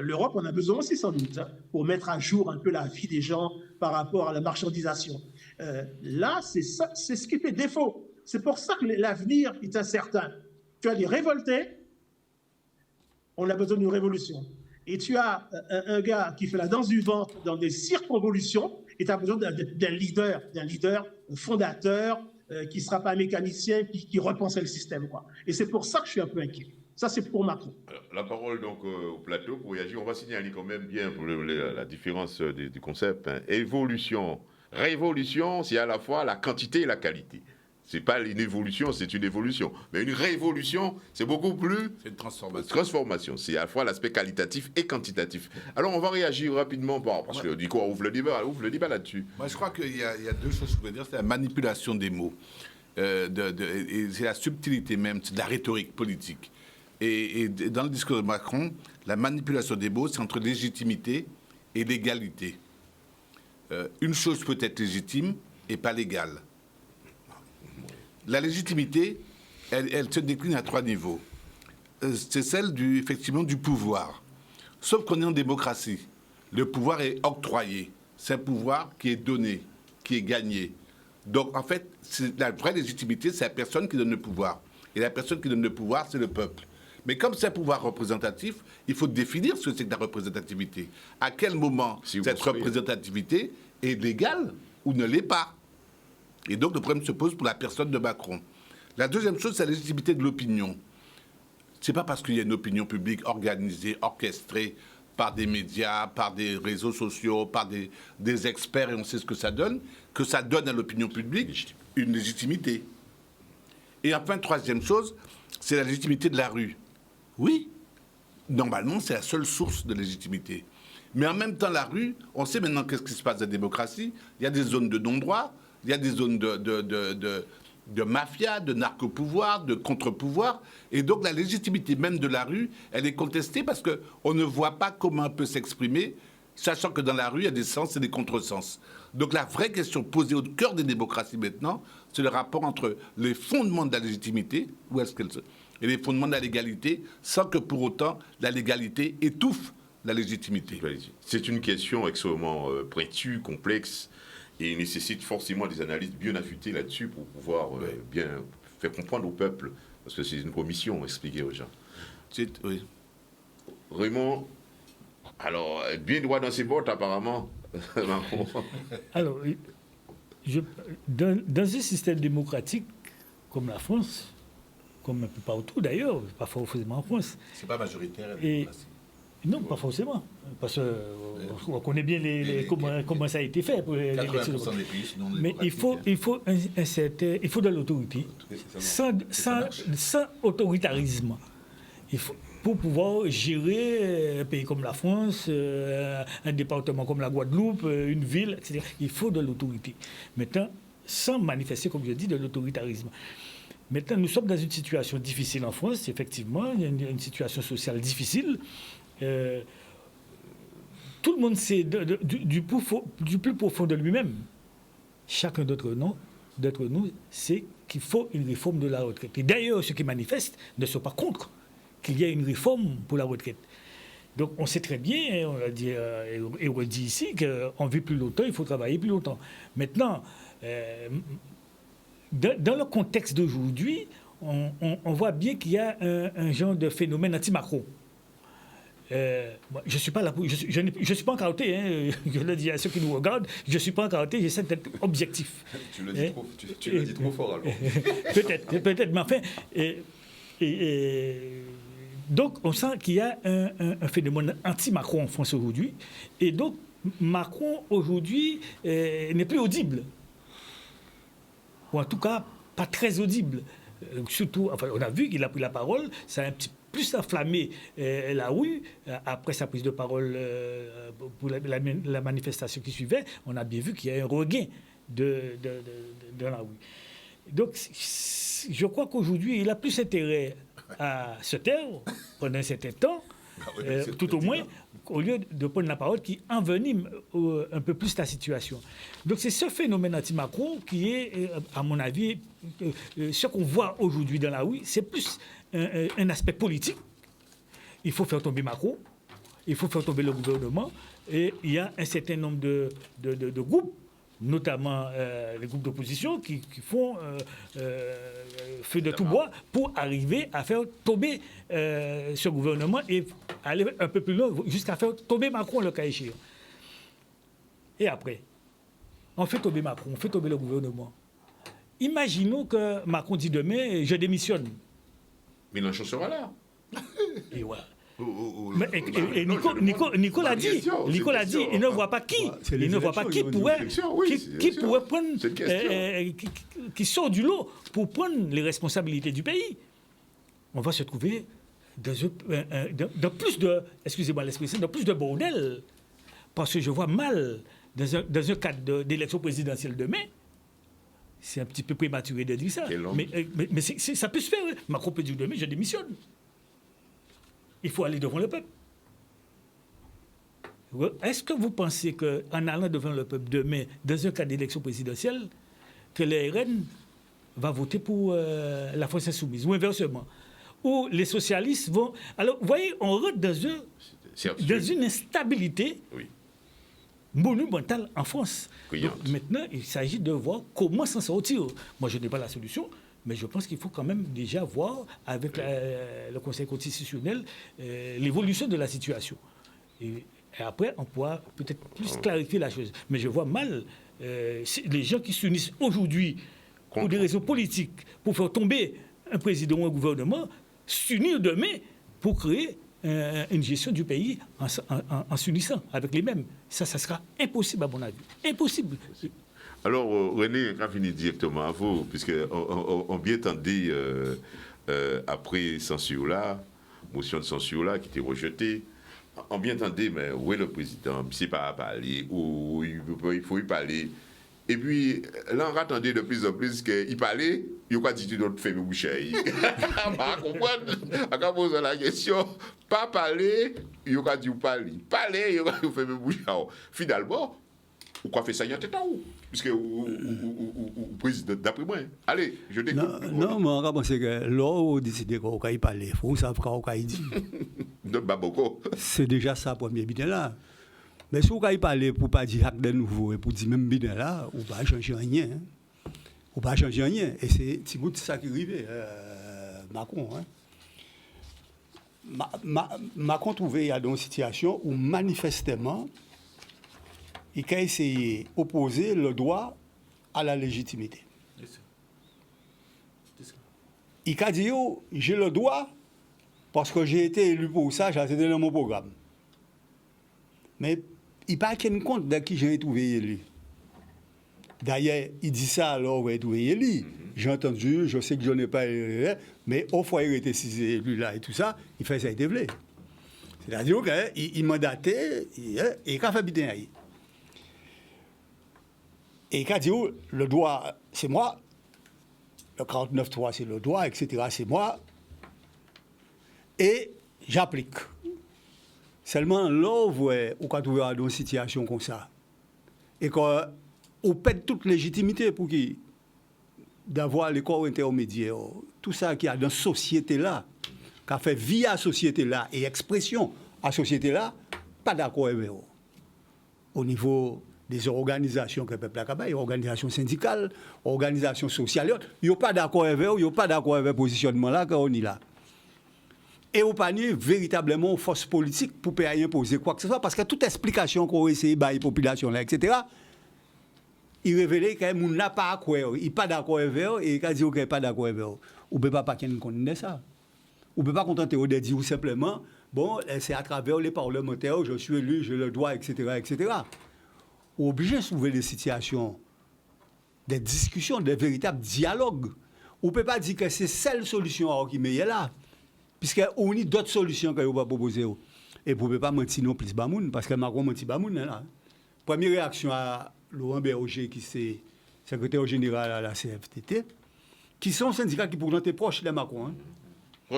L'Europe en a besoin aussi sans doute, hein, pour mettre à jour un peu la vie des gens par rapport à la marchandisation. Là, c'est ce qui fait défaut. C'est pour ça que l'avenir est incertain. Tu as des révoltés, on a besoin d'une révolution. Et tu as un gars qui fait la danse du ventre dans des circonvolutions, et tu as besoin d'un leader fondateur, qui ne sera pas un mécanicien, qui repense le système, quoi. Et c'est pour ça que je suis un peu inquiet. Ça, c'est pour Macron. Alors, la parole donc au plateau pour réagir. On va signaler quand même bien pour la différence du concept. Hein. Évolution, révolution, c'est à la fois la quantité et la qualité. C'est pas une évolution, c'est une évolution. Mais une révolution, c'est beaucoup plus... C'est une transformation. Transformation. C'est à la fois l'aspect qualitatif et quantitatif. Alors, on va réagir rapidement, parce que du coup, on ouvre le débat là-dessus. Moi, je crois qu'il y a deux choses que je voudrais dire. C'est la manipulation des mots. Et c'est la subtilité même, c'est de la rhétorique politique. Et dans le discours de Macron, la manipulation des mots, c'est entre légitimité et légalité. Une chose peut être légitime et pas légale. La légitimité, elle se décline à 3 niveaux. C'est celle effectivement du pouvoir. Sauf qu'on est en démocratie. Le pouvoir est octroyé. C'est un pouvoir qui est donné, qui est gagné. Donc, en fait, la vraie légitimité, c'est la personne qui donne le pouvoir. Et la personne qui donne le pouvoir, c'est le peuple. Mais comme c'est un pouvoir représentatif, il faut définir ce que c'est que la représentativité. À quel moment cette représentativité est légale ou ne l'est pas? Et donc, le problème se pose pour la personne de Macron. La deuxième chose, c'est la légitimité de l'opinion. Ce n'est pas parce qu'il y a une opinion publique organisée, orchestrée par des médias, par des réseaux sociaux, par des experts, et on sait ce que ça donne à l'opinion publique une légitimité. Et enfin, troisième chose, c'est la légitimité de la rue. Oui, normalement, c'est la seule source de légitimité. Mais en même temps, la rue, on sait maintenant qu'est-ce qui se passe dans la démocratie. Il y a des zones de non-droit. Il y a des zones de mafia, de narco-pouvoir, de contre-pouvoir. Et donc, la légitimité même de la rue, elle est contestée parce qu'on ne voit pas comment on peut s'exprimer, sachant que dans la rue, il y a des sens et des contresens. Donc, la vraie question posée au cœur des démocraties maintenant, c'est le rapport entre les fondements de la légitimité, où est-ce qu'elle se... et les fondements de la légalité, sans que pour autant la légalité étouffe la légitimité. C'est une question extrêmement pointue, complexe, et il nécessite forcément des analyses bien affûtées là-dessus pour pouvoir bien faire comprendre au peuple, parce que c'est une commission, expliquer aux gens. Oui. Raymond, alors, bien droit dans ses bottes apparemment. Alors, dans un système démocratique comme la France, comme un peu partout d'ailleurs, pas forcément en France. C'est pas majoritaire la démocratie. Non, pas forcément. Parce qu'on connaît bien comment ça a été fait pour les élections. Des pays, sinon mais il faut de l'autorité, sans autoritarisme. Il faut, pour pouvoir gérer un pays comme la France, un département comme la Guadeloupe, une ville, etc. Il faut de l'autorité. Maintenant, sans manifester, comme je dis, de l'autoritarisme. Maintenant, nous sommes dans une situation difficile en France, effectivement. Il y a une situation sociale difficile. Tout le monde sait du plus profond de lui-même. Chacun d'entre nous sait qu'il faut une réforme de la retraite. Et d'ailleurs, ceux qui manifestent ne sont pas contre qu'il y ait une réforme pour la retraite. Donc on sait très bien, on l'a dit et on dit ici, qu'on vit plus longtemps, il faut travailler plus longtemps. Maintenant, dans le contexte d'aujourd'hui, on voit bien qu'il y a un genre de phénomène anti-Macron. Je suis pas là je suis pas en karaté, hein, je le dis à ceux qui nous regardent, je suis pas en karaté, j'essaie d'être objectif. Tu le dis tu le dis trop fort alors. peut-être, mais enfin, donc on sent qu'il y a un phénomène anti-Macron en France aujourd'hui, et donc Macron aujourd'hui n'est plus audible, ou en tout cas pas très audible. surtout, enfin, on a vu qu'il a pris la parole, ça a un petit plus enflammé la rue après sa prise de parole pour la manifestation qui suivait. On a bien vu qu'il y a un regain de la rue. Donc, je crois qu'aujourd'hui, il a plus intérêt à se taire pendant un certain temps, tout au moins, au lieu de prendre la parole qui envenime un peu plus la situation. Donc c'est ce phénomène anti-Macron qui est, à mon avis, ce qu'on voit aujourd'hui dans la rue, c'est plus un aspect politique. Il faut faire tomber Macron, il faut faire tomber le gouvernement, et il y a un certain nombre de groupes, notamment les groupes d'opposition, qui font feu de tout bois pour arriver à faire tomber ce gouvernement et aller un peu plus loin jusqu'à faire tomber Macron, le cas échéant. Et après, on fait tomber Macron, on fait tomber le gouvernement. Imaginons que Macron dit demain, je démissionne. Mélenchon sera là. Et voilà. Nico l'a dit. Nico l'a dit. Il ne voit pas qui. Il ne voit pas qui pourrait prendre, qui sort du lot pour prendre les responsabilités du pays. On va se trouver dans plus de, excusez-moi l'expression, dans plus de bordel. Parce que je vois mal, dans un cadre d'élection présidentielle demain, c'est un petit peu prématuré de dire ça. Mais ça peut se faire. Macron peut dire demain, je démissionne. Il faut aller devant le peuple. Est-ce que vous pensez qu'en allant devant le peuple demain, dans un cas d'élection présidentielle, que le RN va voter pour la France insoumise, ou inversement, ou les socialistes vont... Alors, vous voyez, on rentre dans une instabilité monumentale en France. Donc, maintenant, il s'agit de voir comment s'en sortir. Moi, je n'ai pas la solution. Mais je pense qu'il faut quand même déjà voir avec le Conseil constitutionnel l'évolution de la situation. Et après, on pourra peut-être plus clarifier la chose. Mais je vois mal les gens qui s'unissent aujourd'hui pour des raisons politiques, pour faire tomber un président ou un gouvernement, s'unir demain pour créer une gestion du pays en s'unissant avec les mêmes. Ça sera impossible à mon avis. Impossible. Alors, René, on va finir directement à vous, puisque on bien entendait, après censure-là, motion de censure-là qui était rejetée, on bien entendait, mais où est le président? Il ne sait pas parler, ou il faut y parler. Et puis, là, on attendait de plus en plus qu'il parlait, il n'y a pas dit d'autre fait boucher. On va comprendre, on va poser la question, pas parler, il n'y a pas dit parler. Parler, il n'y a pas dit fait boucher. Finalement, pourquoi faire ça y a tête à où? Puisque ou président, d'après moi. Allez, je découvre. Non, mais on va penser que là, on décide qu'on va y parler. Il faut savoir qu'on va y dire. C'est déjà ça, premier bien là. Mais si on va y parler pour ne pas dire de nouveau et pour dire même bien là, on ne va pas changer rien. On ne va pas changer rien. Et c'est ça qui arrive, Macron. Macron trouvait il y a une situation où manifestement, il a essayé d'opposer le droit à la légitimité. Il a dit, j'ai le droit parce que j'ai été élu pour ça, j'ai été dans mon programme. Mais il n'a pas tenu compte de qui j'ai trouvé élu. D'ailleurs, il dit ça alors qu'il a trouvé élu. J'ai entendu, je sais que je n'ai pas élu, mais au fois il était élu là et tout ça, il fait ça, il développe. C'est-à-dire qu'il mandatait et il a fait bien. Et il a dit, le droit, c'est moi, le 49.3, c'est le droit, etc., c'est moi, et j'applique. Seulement, là, on va trouver dans une situation comme ça. Et qu'on pète toute légitimité pour qui d'avoir les corps intermédiaires, tout ça qu'il y a dans cette société-là, qui a fait vie à la société-là et expression à la société-là, pas d'accord avec eux. Au niveau des organisations que le peuple a, des organisations syndicales, organisations sociales, ils ne sont pas d'accord avec eux, ils ne sont pas d'accord avec le positionnement-là qu'on est là. Et on pas véritablement une force politique pour imposer quoi que ce soit, parce que toute explication qu'on a essayé de la population, là, etc., il révélait qu'on n'a pas à quoi, il n'est pas d'accord avec eux, et il a dit qu'il n'est pas d'accord avec eux. On ne peut pas connaître ça. On ne peut pas contenter de dire simplement, bon, c'est à travers les parlementaires, je suis élu, j'ai le droit, etc., etc. On est obligé de trouver des situations, des discussions, des véritables dialogues. on ne peut pas dire que c'est celle solution qui est meilleure là. Puisqu'on a d'autres solutions qu'on va proposer. Et vous ne pouvez pas mentir non plus Bamoun, parce que Macron mentit Bamoun. Là. Première réaction à Laurent Berger, qui est secrétaire général à la CFTT, qui sont syndicats qui pourtant étaient proches de Macron. Hein.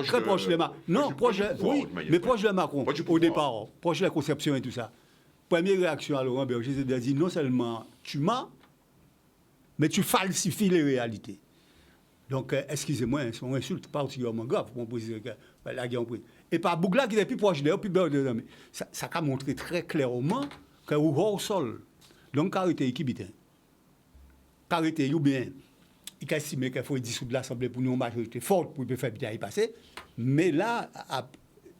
Très proches de Macron. Non, proches de Macron, au départ. Proches de la conception et tout ça. Première réaction à Laurent Berger, c'est de dire non seulement tu mens, mais tu falsifies les réalités. Donc, excusez-moi, c'est une insulte particulièrement grave pour mon président. Et par Bougla, qui est plus proche d'eux, ça a montré très clairement que vous êtes au sol. Donc, arrêtez qui bite. Arrêtez, ou bien, il a estimé qu'il faut dissoudre l'Assemblée pour une majorité forte pour faire bien y passer. Mais là,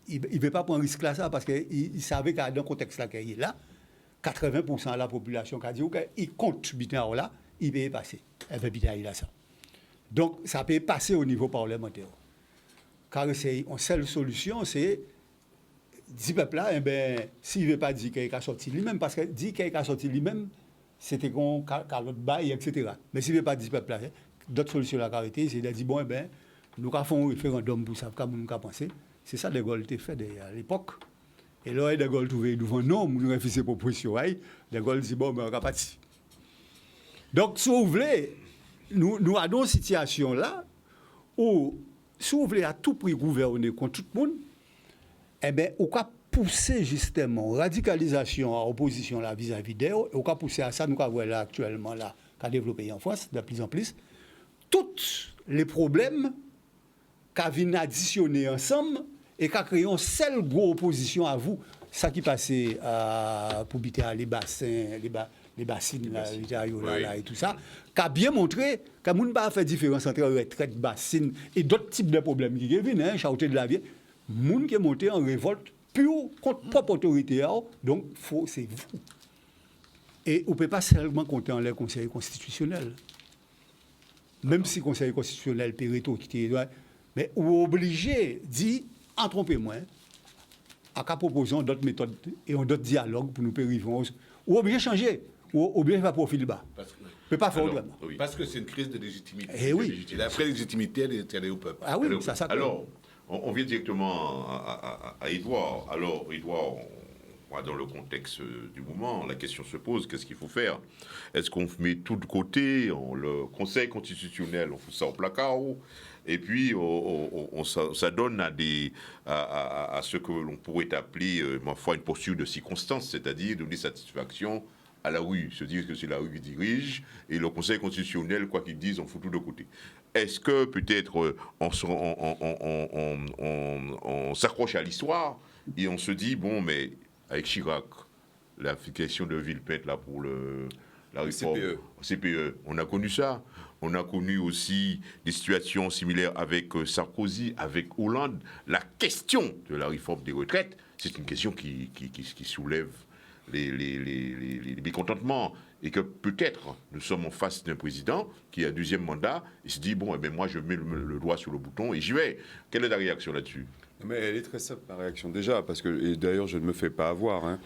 il ne veut pas prendre risque là, ça, parce qu'il savait que dans le contexte là qu'il est là, 80% de la population qui a dit qu'il compte bien là, il peut y passer. Elle veut bien y là ça. Donc, ça peut passer au niveau parlementaire. Car c'est une seule solution, c'est dire peuple là, s'il ne veut pas dire qu'il a sorti lui-même, parce que dire qu'il a sorti lui-même, c'était qu'on a l'autre bail, etc. Mais s'il ne veut pas dire peuple là, d'autres solutions à l'arrêter, c'est de dire, bon, nous avons fait un référendum pour savoir comment nous avons pensé. C'est ça que De Gaulle a fait à l'époque. Et là, De Gaulle trouvé devant nous, nous avons fait ses propositions. De Gaulle dit, bon, on va partir. Donc, si vous voulez, nous avons une situation là où, si vous voulez à tout prix gouverner contre tout le monde, on va pousser justement radicalisation à opposition là vis-à-vis d'eux, on va pousser à ça, nous avons là actuellement là, qu'a développé en France de plus en plus, tous les problèmes qu'a viennent additionner ensemble et qu'a créé une seule grosse opposition à vous, ça qui passait pour biter les bassins, les bassines, là, et tout ça, qui a bien montré que nous n'avons pas fait différence entre retraite, bassines et d'autres types de problèmes qui viennent, chauter de la vie. Moun qui est monté en révolte pure contre propre autorité, donc c'est vous. Et on ne peut pas seulement compter en le Conseil constitutionnel. Même si le Conseil constitutionnel péréto qui est mais on est obligé de dire, trompez-moi, en proposant d'autres méthodes et d'autres dialogues pour nous périvons. Ou obligé de changer, ou obligé de faire profil bas. Mais pas fort. Oui. Parce que c'est une crise de légitimité. Et oui. Et après légitimité, elle est au peuple. Ah oui, ça. Alors, on vient directement à Édouard. Alors, Édouard, dans le contexte du moment, la question se pose, qu'est-ce qu'il faut faire? Est-ce qu'on met tout de côté, le Conseil constitutionnel, on fout ça au placard, et puis on s'adonne à ce que l'on pourrait appeler, ma foi, une posture de circonstance, c'est-à-dire donner satisfaction à la rue, se dire que c'est la rue qui dirige, et le Conseil constitutionnel, quoi qu'il dise, on fout tout de côté. Est-ce que peut-être on s'accroche à l'histoire et on se dit, bon, mais avec Chirac, la question de Villepinte là pour la réforme CPE, on a connu ça. On a connu aussi des situations similaires avec Sarkozy, avec Hollande. La question de la réforme des retraites, c'est une question qui soulève les mécontentements. Et que peut-être nous sommes en face d'un président qui a un deuxième mandat et se dit, bon, moi je mets le doigt sur le bouton et j'y vais. Quelle est la réaction là-dessus? Mais elle est très simple, ma réaction, déjà, parce que, et d'ailleurs, je ne me fais pas avoir,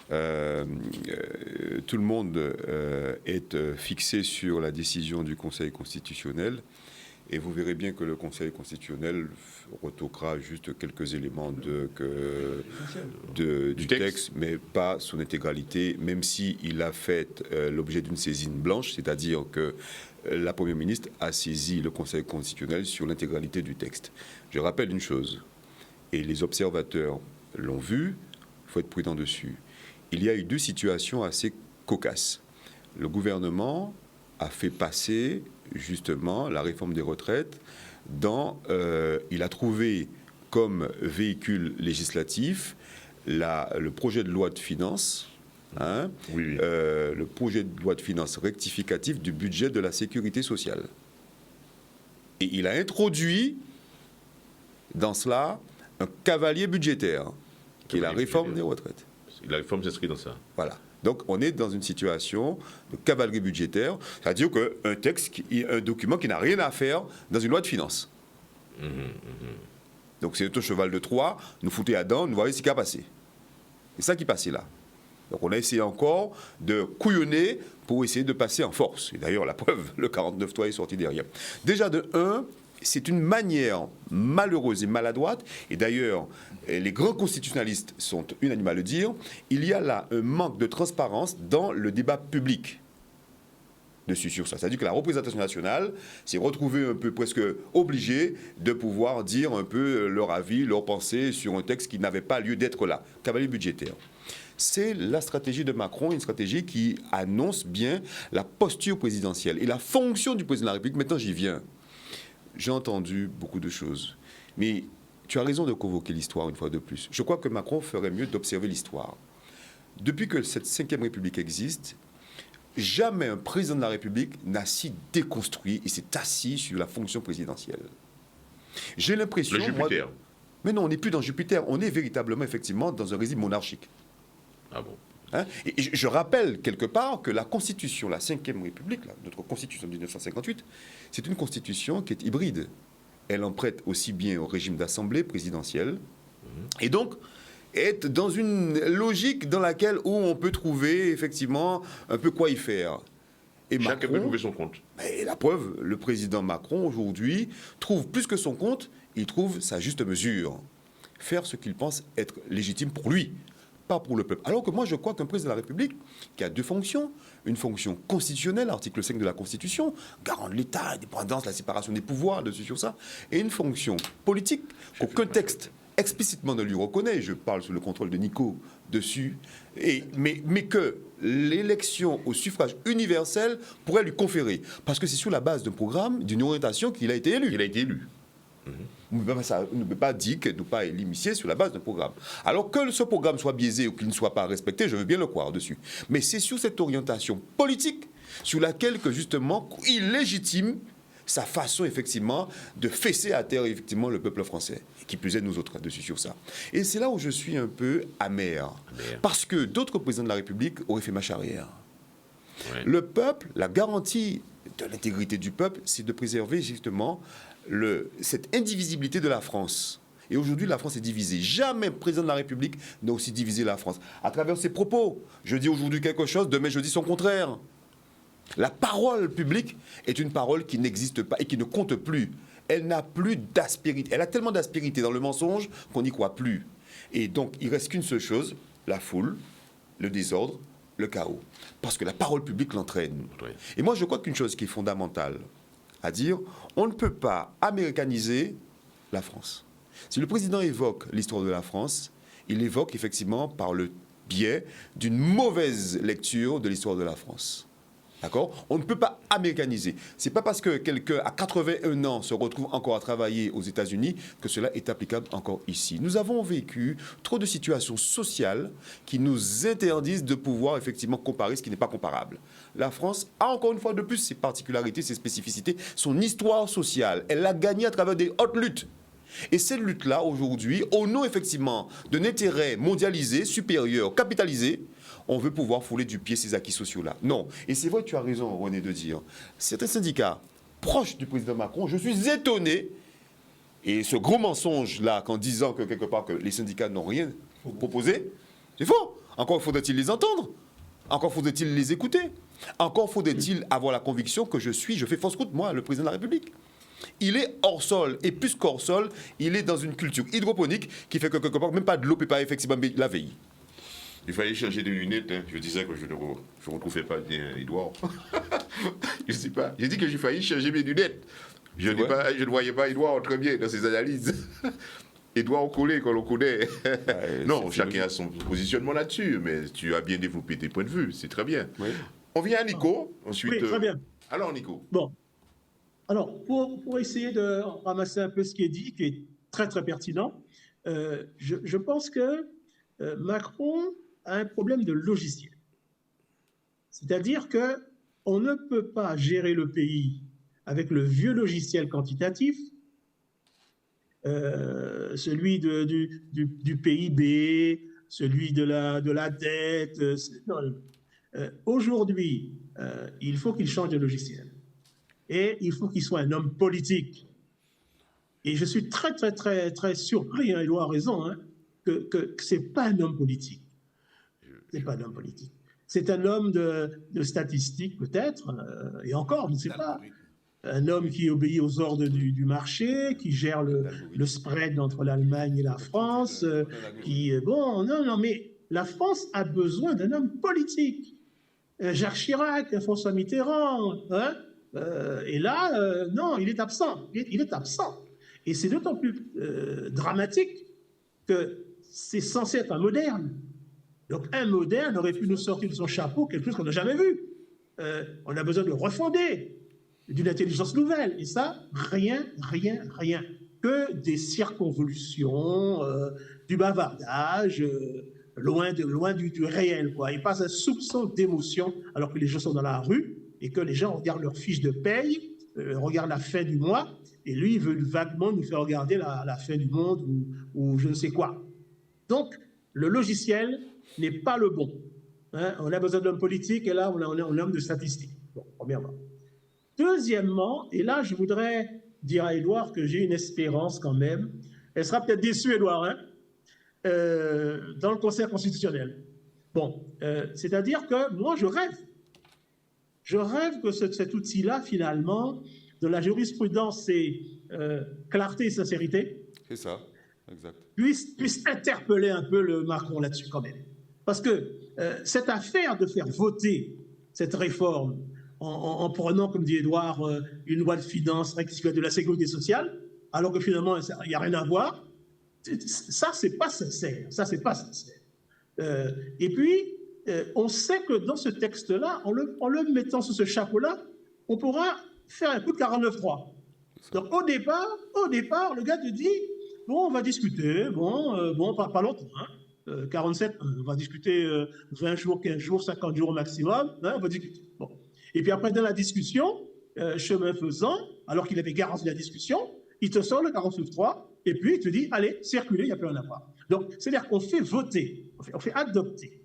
tout le monde est fixé sur la décision du Conseil constitutionnel, et vous verrez bien que le Conseil constitutionnel retoquera juste quelques éléments du texte, mais pas son intégralité, même s'il a fait l'objet d'une saisine blanche, c'est-à-dire que la Première ministre a saisi le Conseil constitutionnel sur l'intégralité du texte. Je rappelle une chose, et les observateurs l'ont vu, il faut être prudent dessus. Il y a eu deux situations assez cocasses. Le gouvernement a fait passer justement la réforme des retraites il a trouvé comme véhicule législatif le projet de loi de finances, le projet de loi de finances rectificatif du budget de la sécurité sociale. Et il a introduit dans cela un cavalier budgétaire, qui est la réforme des retraites. La réforme s'inscrit dans ça. Voilà. Donc, on est dans une situation de cavalerie budgétaire, c'est-à-dire qu'un texte, un document qui n'a rien à faire dans une loi de finances. Donc, c'est un cheval de Troie, nous foutez à dents, nous voyons ce qui a passé. C'est ça qui passait là. Donc on a essayé encore de couillonner pour essayer de passer en force. Et d'ailleurs, la preuve, le 49.3 est sorti derrière. Déjà de 1, c'est une manière malheureuse et maladroite, et d'ailleurs, les grands constitutionnalistes sont unanimes à le dire, il y a là un manque de transparence dans le débat public dessus sur ça. C'est-à-dire que la représentation nationale s'est retrouvée un peu presque obligée de pouvoir dire un peu leur avis, leur pensée sur un texte qui n'avait pas lieu d'être là. Cavalier budgétaire. C'est la stratégie de Macron, une stratégie qui annonce bien la posture présidentielle et la fonction du président de la République. Maintenant, j'y viens. J'ai entendu beaucoup de choses. Mais tu as raison de convoquer l'histoire une fois de plus. Je crois que Macron ferait mieux d'observer l'histoire. Depuis que cette 5e République existe, jamais un président de la République n'a si déconstruit et s'est assis sur la fonction présidentielle. J'ai l'impression... Le Jupiter. Mais non, on n'est plus dans Jupiter. On est véritablement, effectivement, dans un régime monarchique. Ah bon? Et je rappelle quelque part que la Constitution, la 5e République, notre Constitution de 1958, c'est une Constitution qui est hybride. Elle en prête aussi bien au régime d'assemblée présidentielle, et donc est dans une logique dans laquelle où on peut trouver effectivement un peu quoi y faire. Et Chacun peut trouver son compte. Et la preuve, le président Macron aujourd'hui trouve plus que son compte, il trouve sa juste mesure. Faire ce qu'il pense être légitime pour lui, pas pour le peuple. Alors que moi, je crois qu'un président de la République qui a 2 fonctions, une fonction constitutionnelle, article 5 de la Constitution, garant de l'État, indépendance, la séparation des pouvoirs, dessus sur ça, et une fonction politique qu'aucun texte explicitement ne lui reconnaît. Je parle sous le contrôle de Nico dessus, mais que l'élection au suffrage universel pourrait lui conférer. Parce que c'est sur la base d'un programme, d'une orientation qu'il a été élu. Il a été élu. On ne peut pas dire qu'il ne peut pas être l'initié sur la base d'un programme. Alors que ce programme soit biaisé ou qu'il ne soit pas respecté, je veux bien le croire dessus. Mais c'est sur cette orientation politique sur laquelle que justement il légitime sa façon effectivement de fesser à terre effectivement le peuple français, qui plus est nous autres dessus sur ça. Et c'est là où je suis un peu amer. Parce que d'autres présidents de la République auraient fait marche arrière. Ouais. Le peuple, la garantie de l'intégrité du peuple, c'est de préserver justement cette indivisibilité de la France. Et aujourd'hui, la France est divisée. Jamais président de la République n'a aussi divisé la France. À travers ses propos, je dis aujourd'hui quelque chose, demain je dis son contraire. La parole publique est une parole qui n'existe pas et qui ne compte plus. Elle n'a plus d'aspérité. Elle a tellement d'aspérité dans le mensonge qu'on n'y croit plus. Et donc, il ne reste qu'une seule chose, la foule, le désordre, le chaos. Parce que la parole publique l'entraîne. Oui. Et moi, je crois qu'une chose qui est fondamentale à dire, on ne peut pas américaniser la France. Si le président évoque l'histoire de la France, il l'évoque effectivement par le biais d'une mauvaise lecture de l'histoire de la France. D'accord ? On ne peut pas américaniser. Ce n'est pas parce que quelqu'un à 81 ans se retrouve encore à travailler aux États-Unis que cela est applicable encore ici. Nous avons vécu trop de situations sociales qui nous interdisent de pouvoir effectivement comparer ce qui n'est pas comparable. La France a encore une fois de plus ses particularités, ses spécificités, son histoire sociale. Elle l'a gagnée à travers des hautes luttes. Et cette lutte-là, aujourd'hui, au nom effectivement d'un intérêt mondialisé, supérieur, capitalisé, on veut pouvoir fouler du pied ces acquis sociaux-là. Non. Et c'est vrai, tu as raison, René, de dire, certains syndicats proches du président Macron, je suis étonné, et ce gros mensonge-là, qu'en disant que quelque part que les syndicats n'ont rien proposé, c'est faux. Encore faudrait-il les entendre. Encore faudrait-il les écouter. Encore faudrait-il avoir la conviction que je fais fausse route, moi, le président de la République. Il est hors sol, et plus qu'hors sol, il est dans une culture hydroponique qui fait que quelque part, même pas de l'eau peut pas effectivement la veille. Il fallait changer de lunettes. Hein. Je disais que je ne retrouvais pas bien Edouard. Je ne sais pas. J'ai dit que j'ai failli changer mes lunettes. Je ne voyais pas Edouard très bien dans ses analyses. Edouard Collé, qu'on le connaît. Non, chacun a son positionnement là-dessus, mais tu as bien développé tes points de vue. C'est très bien. Oui. On vient à Nico. Ensuite, oui, très bien. Alors, Nico. Bon. Alors, pour essayer de ramasser un peu ce qui est dit, qui est très, très pertinent, je pense que Macron a un problème de logiciel. C'est-à-dire qu'on ne peut pas gérer le pays avec le vieux logiciel quantitatif, celui du PIB, celui de la dette. Aujourd'hui, il faut qu'il change de logiciel. Et il faut qu'il soit un homme politique. Et je suis très, très, très, très surpris, hein, Edouard a raison, hein, que ce n'est pas un homme politique. C'est pas un homme politique. C'est un homme de statistiques, peut-être, et encore, je ne sais pas. Un homme qui obéit aux ordres du marché, qui gère le spread entre l'Allemagne et la France, non, mais la France a besoin d'un homme politique. Jacques Chirac, François Mitterrand, et là, non, il est absent. Il est absent. Et c'est d'autant plus dramatique que c'est censé être un moderne. Donc un moderne aurait pu nous sortir de son chapeau quelque chose qu'on n'a jamais vu. On a besoin de refonder, d'une intelligence nouvelle. Et ça, rien. Que des circonvolutions, du bavardage, loin du réel, quoi. Il passe un soupçon d'émotion alors que les gens sont dans la rue et que les gens regardent leur fiche de paye, regardent la fin du mois, et lui, il veut vaguement nous faire regarder la fin du monde ou je ne sais quoi. Donc, le logiciel n'est pas le bon. On a besoin d'hommes politiques et là, on a un homme de statistiques. Bon, premièrement. Deuxièmement, et là, je voudrais dire à Édouard que j'ai une espérance quand même. Elle sera peut-être déçue, Édouard, dans le Conseil constitutionnel. Bon, c'est-à-dire que moi, je rêve. Je rêve que cet outil-là, finalement, de la jurisprudence et clarté et sincérité, c'est ça, exact, puisse interpeller un peu le Macron là-dessus quand même. Parce que cette affaire de faire voter cette réforme en prenant, comme dit Édouard, une loi de finances rectificative de la sécurité sociale, alors que finalement, il n'y a rien à voir, ça, c'est pas sincère. Ça, c'est pas sincère. Et puis, on sait que dans ce texte-là, en le mettant sous ce chapeau-là, on pourra faire un coup de 49.3. Donc, au départ, le gars te dit, bon, on va discuter, pas longtemps, 47, on va discuter 20 jours, 15 jours, 50 jours au maximum, on va discuter. Bon. Et puis après, dans la discussion, chemin faisant, alors qu'il avait garanti la discussion, il te sort le 49.3, et puis il te dit, allez, circulez, il n'y a plus rien à voir. Donc, c'est-à-dire qu'on fait voter, on fait adopter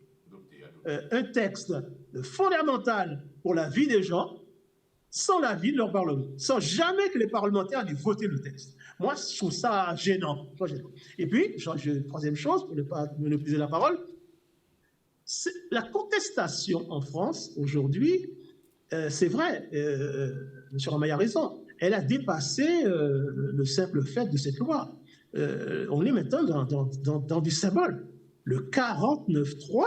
un texte fondamental pour la vie des gens, sans l'avis de leur Parlement, sans jamais que les parlementaires aient voté le texte. Moi, je trouve ça gênant. Et puis, troisième chose, pour ne pas monopoliser la parole, la contestation en France, aujourd'hui, c'est vrai, M. Ramaille a raison, elle a dépassé le simple fait de cette loi. On est maintenant dans du symbole. Le 49.3,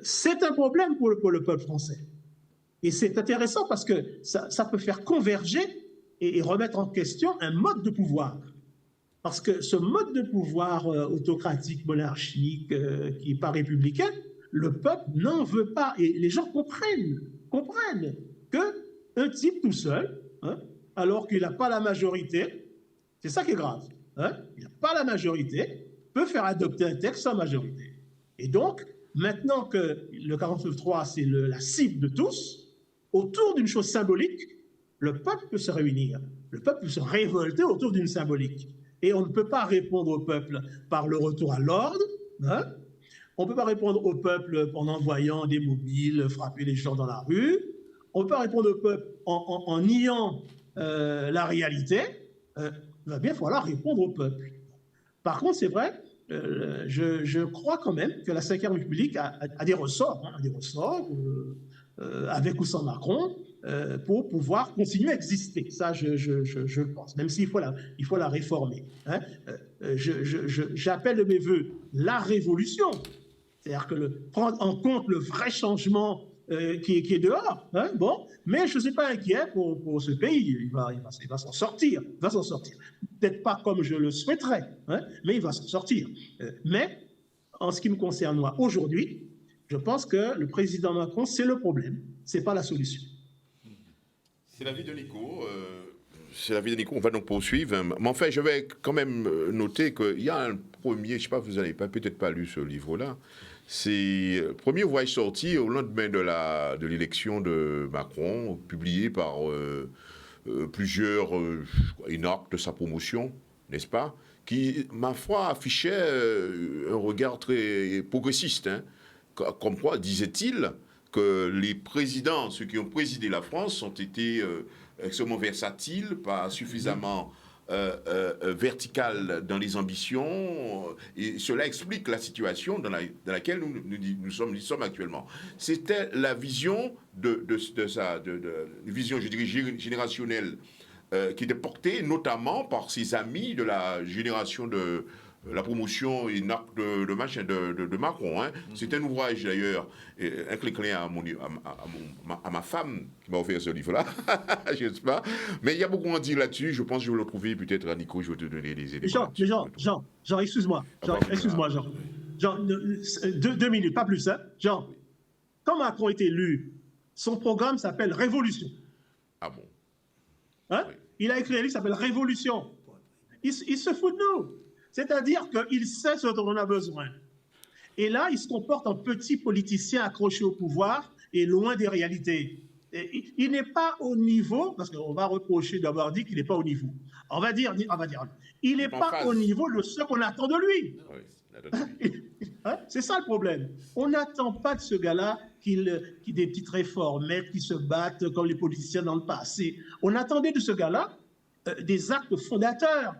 c'est un problème pour le peuple français. Et c'est intéressant parce que ça peut faire converger et remettre en question un mode de pouvoir. Parce que ce mode de pouvoir autocratique, monarchique, qui n'est pas républicain, le peuple n'en veut pas. Et les gens comprennent qu'un type tout seul, alors qu'il n'a pas la majorité, c'est ça qui est grave, il n'a pas la majorité, peut faire adopter un texte sans majorité. Et donc, maintenant que le 49.3, c'est la cible de tous, autour d'une chose symbolique, le peuple peut se réunir, le peuple peut se révolter autour d'une symbolique. Et on ne peut pas répondre au peuple par le retour à l'ordre, on ne peut pas répondre au peuple en envoyant des mobiles, frapper les gens dans la rue, on ne peut pas répondre au peuple en niant la réalité, il va bien falloir répondre au peuple. Par contre, c'est vrai, je crois quand même que la Ve République a des ressorts, avec ou sans Macron, pour pouvoir continuer à exister. Ça, je le pense, même s'il faut la réformer. J'appelle de mes voeux la révolution, c'est-à-dire que prendre en compte le vrai changement qui est dehors. Mais je ne suis pas inquiet pour ce pays. Il va s'en sortir. Peut-être pas comme je le souhaiterais, mais il va s'en sortir. Mais en ce qui me concerne, moi, aujourd'hui, je pense que le président Macron, c'est le problème, ce n'est pas la solution. C'est l'avis de Nico. On va donc poursuivre. Mais enfin, je vais quand même noter qu'il y a un premier, je ne sais pas, vous n'avez peut-être pas lu ce livre-là, c'est le premier ouvrage sorti au lendemain de l'élection de Macron, publié par plusieurs énarques de sa promotion, n'est-ce pas, qui, ma foi, affichait un regard très progressiste, comme quoi, disait-il, que les présidents, ceux qui ont présidé la France, ont été extrêmement versatiles, pas suffisamment verticale dans les ambitions, et cela explique la situation dans laquelle nous sommes actuellement. C'était la vision vision, je dirais, générationnelle, qui était portée notamment par ses amis de la génération de la promotion et de Macron. Hein. C'est un ouvrage d'ailleurs, un clin à ma femme qui m'a offert ce livre-là, je ne sais pas. Mais il y a beaucoup à dire là-dessus. Je pense que je vais le trouver peut-être à Nico, je vais te donner des éléments. Jean, excuse-moi. Excuse-moi, Jean. Jean, 2 minutes, pas plus. Hein. Jean, quand Macron est élu, son programme s'appelle Révolution. Ah bon? Hein? Oui. Il a écrit un livre qui s'appelle Révolution. Il se fout de nous. C'est-à-dire qu'il sait ce dont on a besoin. Et là, il se comporte en petit politicien accroché au pouvoir et loin des réalités. Et il n'est pas au niveau, parce qu'on va reprocher d'avoir dit qu'il n'est pas au niveau. On va dire, il n'est pas au niveau de ce qu'on attend de lui. Oui, c'est ça le problème. On n'attend pas de ce gars-là qu'il ait des petites réformettes, qui se battent comme les politiciens dans le passé. On attendait de ce gars-là des actes fondateurs.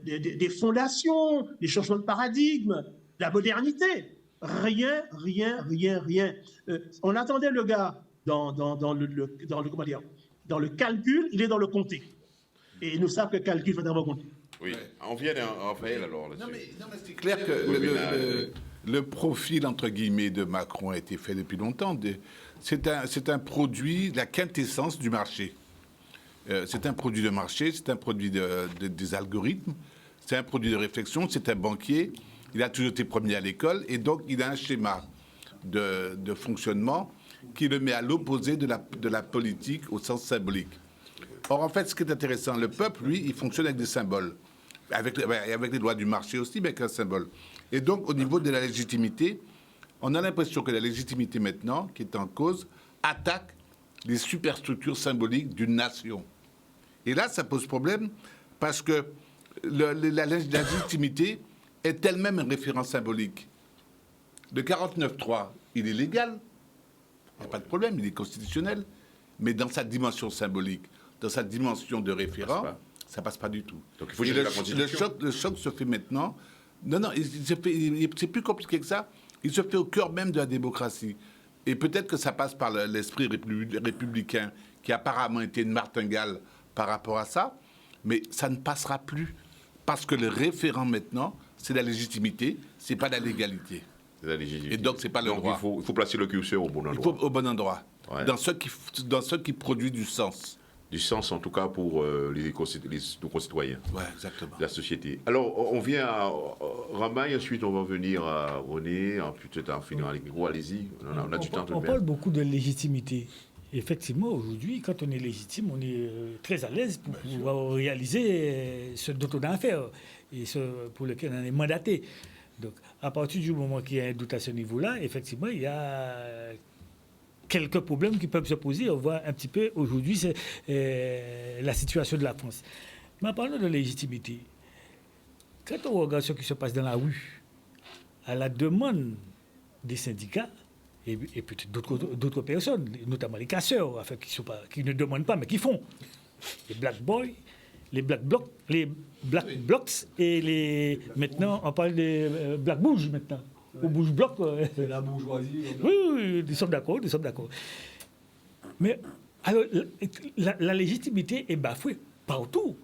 Des fondations, des changements de paradigme, de la modernité. Rien. On attendait le gars dans le calcul, il est dans le comté. Et nous savons que le calcul, il faut d'abord compter. Oui, on vient en Raphaël alors là-dessus. Non, mais c'est clair que le profil, entre guillemets, de Macron a été fait depuis longtemps. C'est un produit, la quintessence du marché. C'est un produit de marché, c'est un produit des algorithmes, c'est un produit de réflexion, c'est un banquier. Il a toujours été premier à l'école et donc il a un schéma de fonctionnement qui le met à l'opposé de la politique au sens symbolique. Or, en fait, ce qui est intéressant, le peuple, lui, il fonctionne avec des symboles, avec les lois du marché aussi, mais avec un symbole. Et donc, au niveau de la légitimité, on a l'impression que la légitimité maintenant, qui est en cause, attaque les superstructures symboliques d'une nation. Et là, ça pose problème parce que la légitimité est elle-même un référent symbolique. Le 49.3, il est légal, il n'y a pas de problème, il est constitutionnel, mais dans sa dimension symbolique, dans sa dimension de référent, ça ne passe pas du tout. Donc il faut changer la Constitution. Le choc se fait maintenant. Non, c'est plus compliqué que ça. Il se fait au cœur même de la démocratie. Et peut-être que ça passe par l'esprit républicain, qui apparemment était une martingale par rapport à ça, mais ça ne passera plus. Parce que le référent maintenant, c'est la légitimité, c'est pas la légalité. C'est la légitimité. Et donc, c'est pas le droit. Il faut placer le curseur au bon endroit. Au bon endroit. Ouais. Dans ce qui produit du sens. Du sens, en tout cas, pour nos concitoyens. Oui, exactement. La société. Alors, on vient à Ramaï, ensuite on va venir à René, peut-être à finir avec Nico. Allez-y, on a du temps. On parle beaucoup de légitimité. Effectivement, aujourd'hui, quand on est légitime, on est très à l'aise pour pouvoir réaliser ce dont on a à faire et ce pour lequel on est mandaté. Donc, à partir du moment qu'il y a un doute à ce niveau-là, effectivement, il y a quelques problèmes qui peuvent se poser. On voit un petit peu aujourd'hui la situation de la France. Mais en parlant de légitimité, quand on regarde ce qui se passe dans la rue, à la demande des syndicats, et peut-être d'autres personnes, notamment les casseurs, enfin, qui ne demandent pas, mais qui font. Les Black Boys, les Black Blocs et maintenant, on parle des Black Bouges maintenant. Ou Bouge Bloc. C'est la bourgeoisie. Oui, nous sommes d'accord. Mais alors, la légitimité est bafouée partout.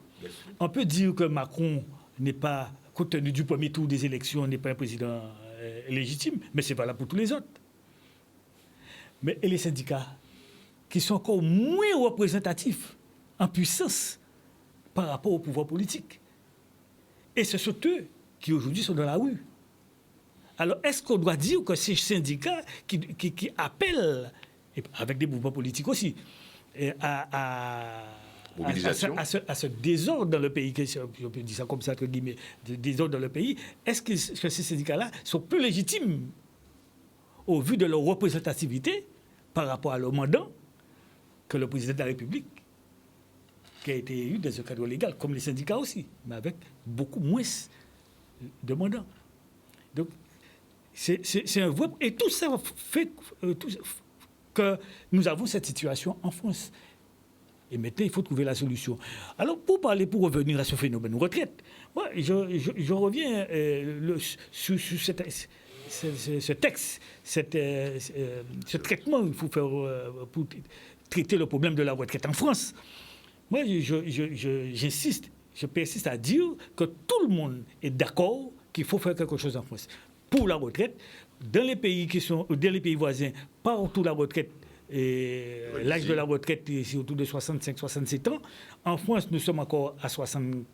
On peut dire que Macron n'est pas, compte tenu du premier tour des élections, n'est pas un président légitime, mais c'est valable pour tous les autres. Mais et les syndicats, qui sont encore moins représentatifs en puissance par rapport au pouvoir politique. Et ce sont eux qui aujourd'hui sont dans la rue. Alors, est-ce qu'on doit dire que ces syndicats qui appellent, avec des mouvements politiques aussi, à ce désordre dans le pays, si on peut dire ça comme ça, entre guillemets, désordre dans le pays, est-ce que ces syndicats-là sont plus légitimes au vu de leur représentativité par rapport à leur mandat que le président de la République, qui a été élu dans un cadre légal, comme les syndicats aussi, mais avec beaucoup moins de mandats. Donc, c'est un vrai... Et tout ça fait que nous avons cette situation en France. Et maintenant, il faut trouver la solution. Alors, pour revenir à ce phénomène retraite, moi, je reviens sur ce texte, ce traitement qu'il faut faire pour traiter le problème de la retraite en France. Moi, j'insiste, je persiste à dire que tout le monde est d'accord qu'il faut faire quelque chose en France. Pour la retraite, dans les pays voisins, partout la retraite, l'âge de la retraite est autour de 65-67 ans. En France, nous sommes encore à 64.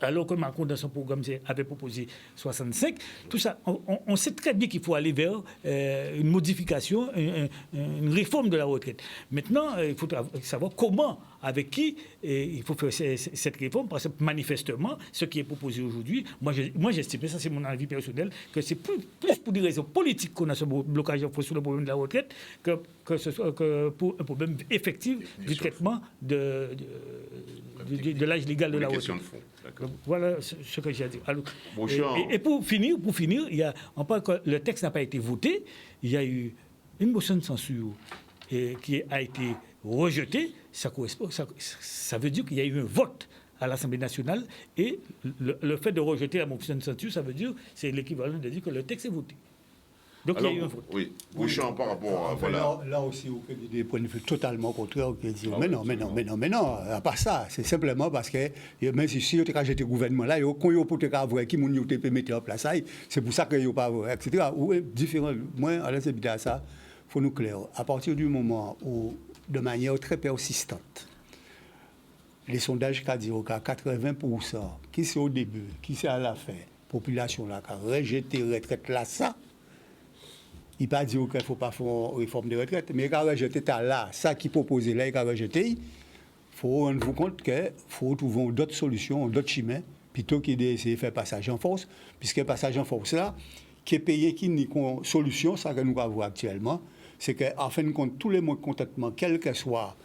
Alors que Macron, dans son programme, avait proposé 65. Tout ça, on sait très bien qu'il faut aller vers une modification, une réforme de la retraite. Maintenant, il faut savoir comment, avec qui, il faut faire cette réforme, parce que manifestement, ce qui est proposé aujourd'hui, moi j'estime, ça c'est mon avis personnel, que c'est plus pour des raisons politiques qu'on a ce blocage sur le problème de la retraite que pour un problème effectif du traitement de l'âge légal de la retraite. Voilà ce que j'ai à dire. Alors, et pour finir, on parle que le texte n'a pas été voté. Il y a eu une motion de censure qui a été rejetée. Ça veut dire qu'il y a eu un vote à l'Assemblée nationale. Et le fait de rejeter la motion de censure, ça veut dire c'est l'équivalent de dire que le texte est voté. Donc il y a eu un vote. Oui, Bouchard, par rapport à... Voilà. Là aussi, vous avez des points de vue totalement contraires. Mais non, à part ça, c'est simplement parce que même si vous avez jeté le gouvernement là, quand vous avez avoir qui vous peut mettre en place, c'est pour ça que vous pas avoir, etc. Ou différent, moi, à la suite de ça, il faut nous clair. À partir du moment où, de manière très persistante, les sondages qui disent qu'à 80%, qui c'est au début, qui c'est à la fin, population là, qui a rejeté la retraite là, ça, il ne pas dire qu'il ne faut pas faire une réforme de retraite, mais il a rejeté là, ça qui proposait là, il a rejeté, il faut rendre compte qu'il faut trouver d'autres solutions, d'autres chemins, plutôt que d'essayer de faire passage en force, puisque le passage en force là, qui est payé, qui n'est qu'une solution, ça que nous avons actuellement, c'est qu'en fin de compte, tous les modes de contentement, quel que soit,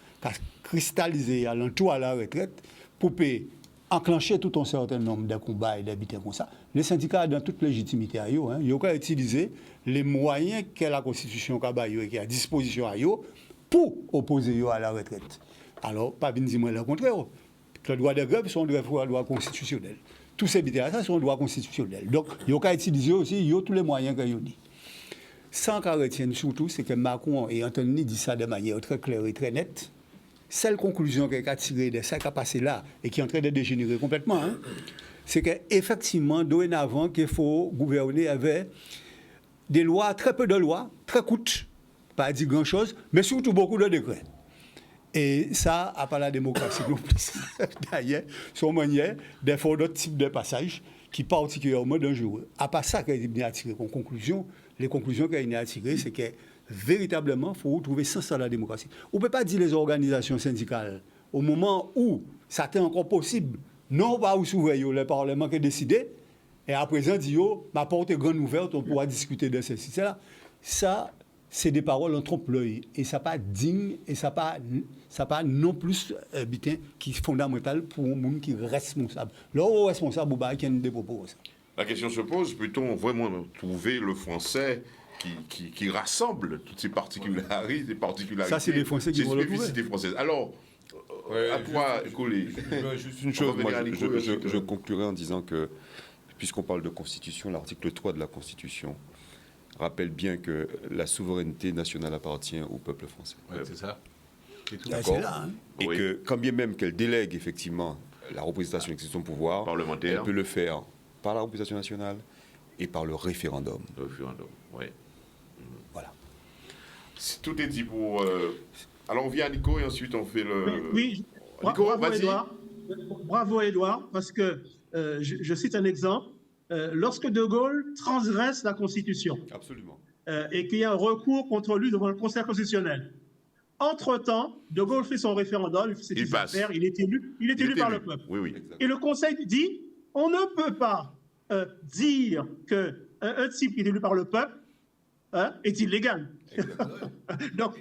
cristallisé à l'entour à la retraite, pour enclencher tout un certain nombre de combats et d'habiter comme ça. Les syndicats, dans toute légitimité, ils ont utilisé les moyens que la Constitution et qui est à disposition pour opposer à la retraite. Alors, pas bien dire le contraire. Le droit de grève sont des droits constitutionnels. Tous ces bitailles sont des droits constitutionnels. Donc, ils ont utilisé aussi tous les moyens qu'ils ont dit. Sans qu'on retienne surtout, c'est que Macron et Anthony disent ça de manière très claire et très nette. Seule conclusion qu'il a tirée de ça qui a passé là et qui est en train de dégénérer complètement, c'est qu'effectivement, dorénavant, qu'il faut gouverner avec des lois, très peu de lois, très coûteuses, pas dire grand-chose, mais surtout beaucoup de décrets. Et ça, à part la démocratie non plus. D'ailleurs, son manière de faire d'autres types de passages qui particulièrement dangereux. À part ça qu'il a tiré comme conclusion, les conclusions qu'il a tirées, c'est que véritablement, il faut retrouver sens à la démocratie. On ne peut pas dire les organisations syndicales, au moment où ça est encore possible, non pas où s'ouvrir le Parlement qui a décidé, et à présent, dit, ma porte est grande ouverte, on pourra discuter de ceci. Ça, c'est des paroles en trompe-l'œil. Et ça n'est pas digne, et ça n'est pas non plus qui est fondamental pour un monde qui est responsable. Là, responsable, il y a des propos. La question se pose, peut-on vraiment trouver le français qui rassemble toutes ces particularités, ça, c'est les Français qui vont le trouver. Françaises. Alors, à toi, Collet. Juste une chose, moi, je conclurai en disant que, puisqu'on parle de Constitution, l'article 3 de la Constitution rappelle bien que la souveraineté nationale appartient au peuple français. Ouais, c'est ça. C'est tout. Et que, quand bien même qu'elle délègue effectivement la représentation de son pouvoir, parlementaire, elle peut le faire par la représentation nationale et par le référendum. Le référendum, oui. Voilà. Tout est dit pour... Alors on vient à Nico et ensuite on fait le... Oui. Nico, bravo Edouard, parce que je cite un exemple. Lorsque De Gaulle transgresse la Constitution, absolument, et qu'il y a un recours contre lui devant le Conseil constitutionnel, entre-temps, De Gaulle fait son référendum, il passe. Il est élu par le peuple. Oui. Et le Conseil dit, on ne peut pas dire qu'un type qui est élu par le peuple est illégal. donc,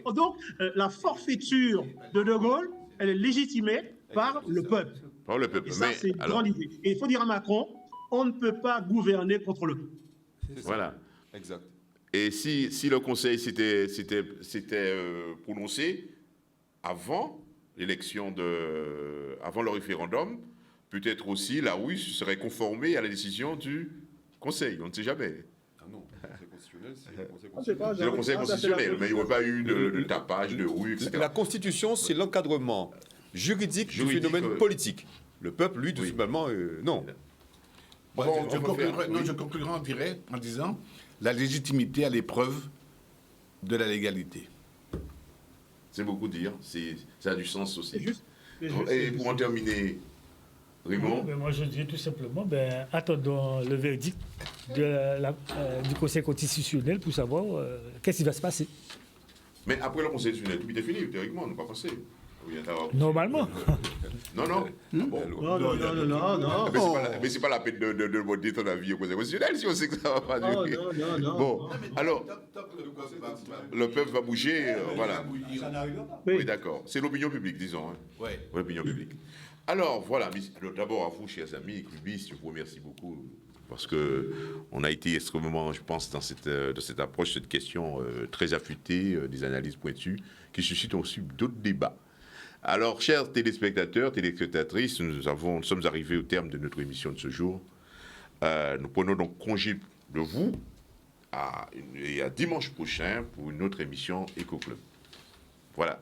la forfaiture de Gaulle, elle est légitimée par le peuple. Par le peuple. Et ça, c'est une grande idée. Et il faut dire à Macron, on ne peut pas gouverner contre le peuple. Voilà. Exact. Et si le Conseil s'était prononcé, avant l'élection avant le référendum, peut-être aussi la oui serait conformée à la décision du Conseil. On ne sait jamais. Ah non, le Conseil constitutionnel, c'est le Conseil On sait pas, constitutionnel. C'est le Conseil constitutionnel, mais il n'y aurait pas eu de tapage, de oui, etc. La Constitution, c'est l'encadrement juridique du phénomène politique. Le peuple, lui, tout simplement, non. Bon, Je conclurai en disant la légitimité à l'épreuve de la légalité. C'est beaucoup dire, ça a du sens aussi. C'est juste. Et pour en terminer, Raymond, Moi, je dirais tout simplement, attendons le verdict du Conseil constitutionnel pour savoir qu'est-ce qui va se passer. mais après le Conseil constitutionnel, tout est fini, théoriquement, on n'a pas passé. Normalement. Non. Bon. Non. Mais c'est pas la peine de voter ton avis au Conseil constitutionnel si on sait que ça va pas durer. Non. Bon, alors, le peuple va bouger, voilà. Oui, d'accord. C'est l'opinion publique, disons. Hein. Oui. L'opinion publique. Alors, voilà. Alors, d'abord, à vous, chers amis, clubistes, je vous remercie beaucoup parce qu'on a été extrêmement, je pense, dans cette approche, cette question très affûtée, des analyses pointues, qui suscitent aussi d'autres débats. Alors, chers téléspectateurs, téléspectatrices, nous sommes arrivés au terme de notre émission de ce jour. Nous prenons donc congé de vous et à dimanche prochain pour une autre émission Éco-Club. Voilà.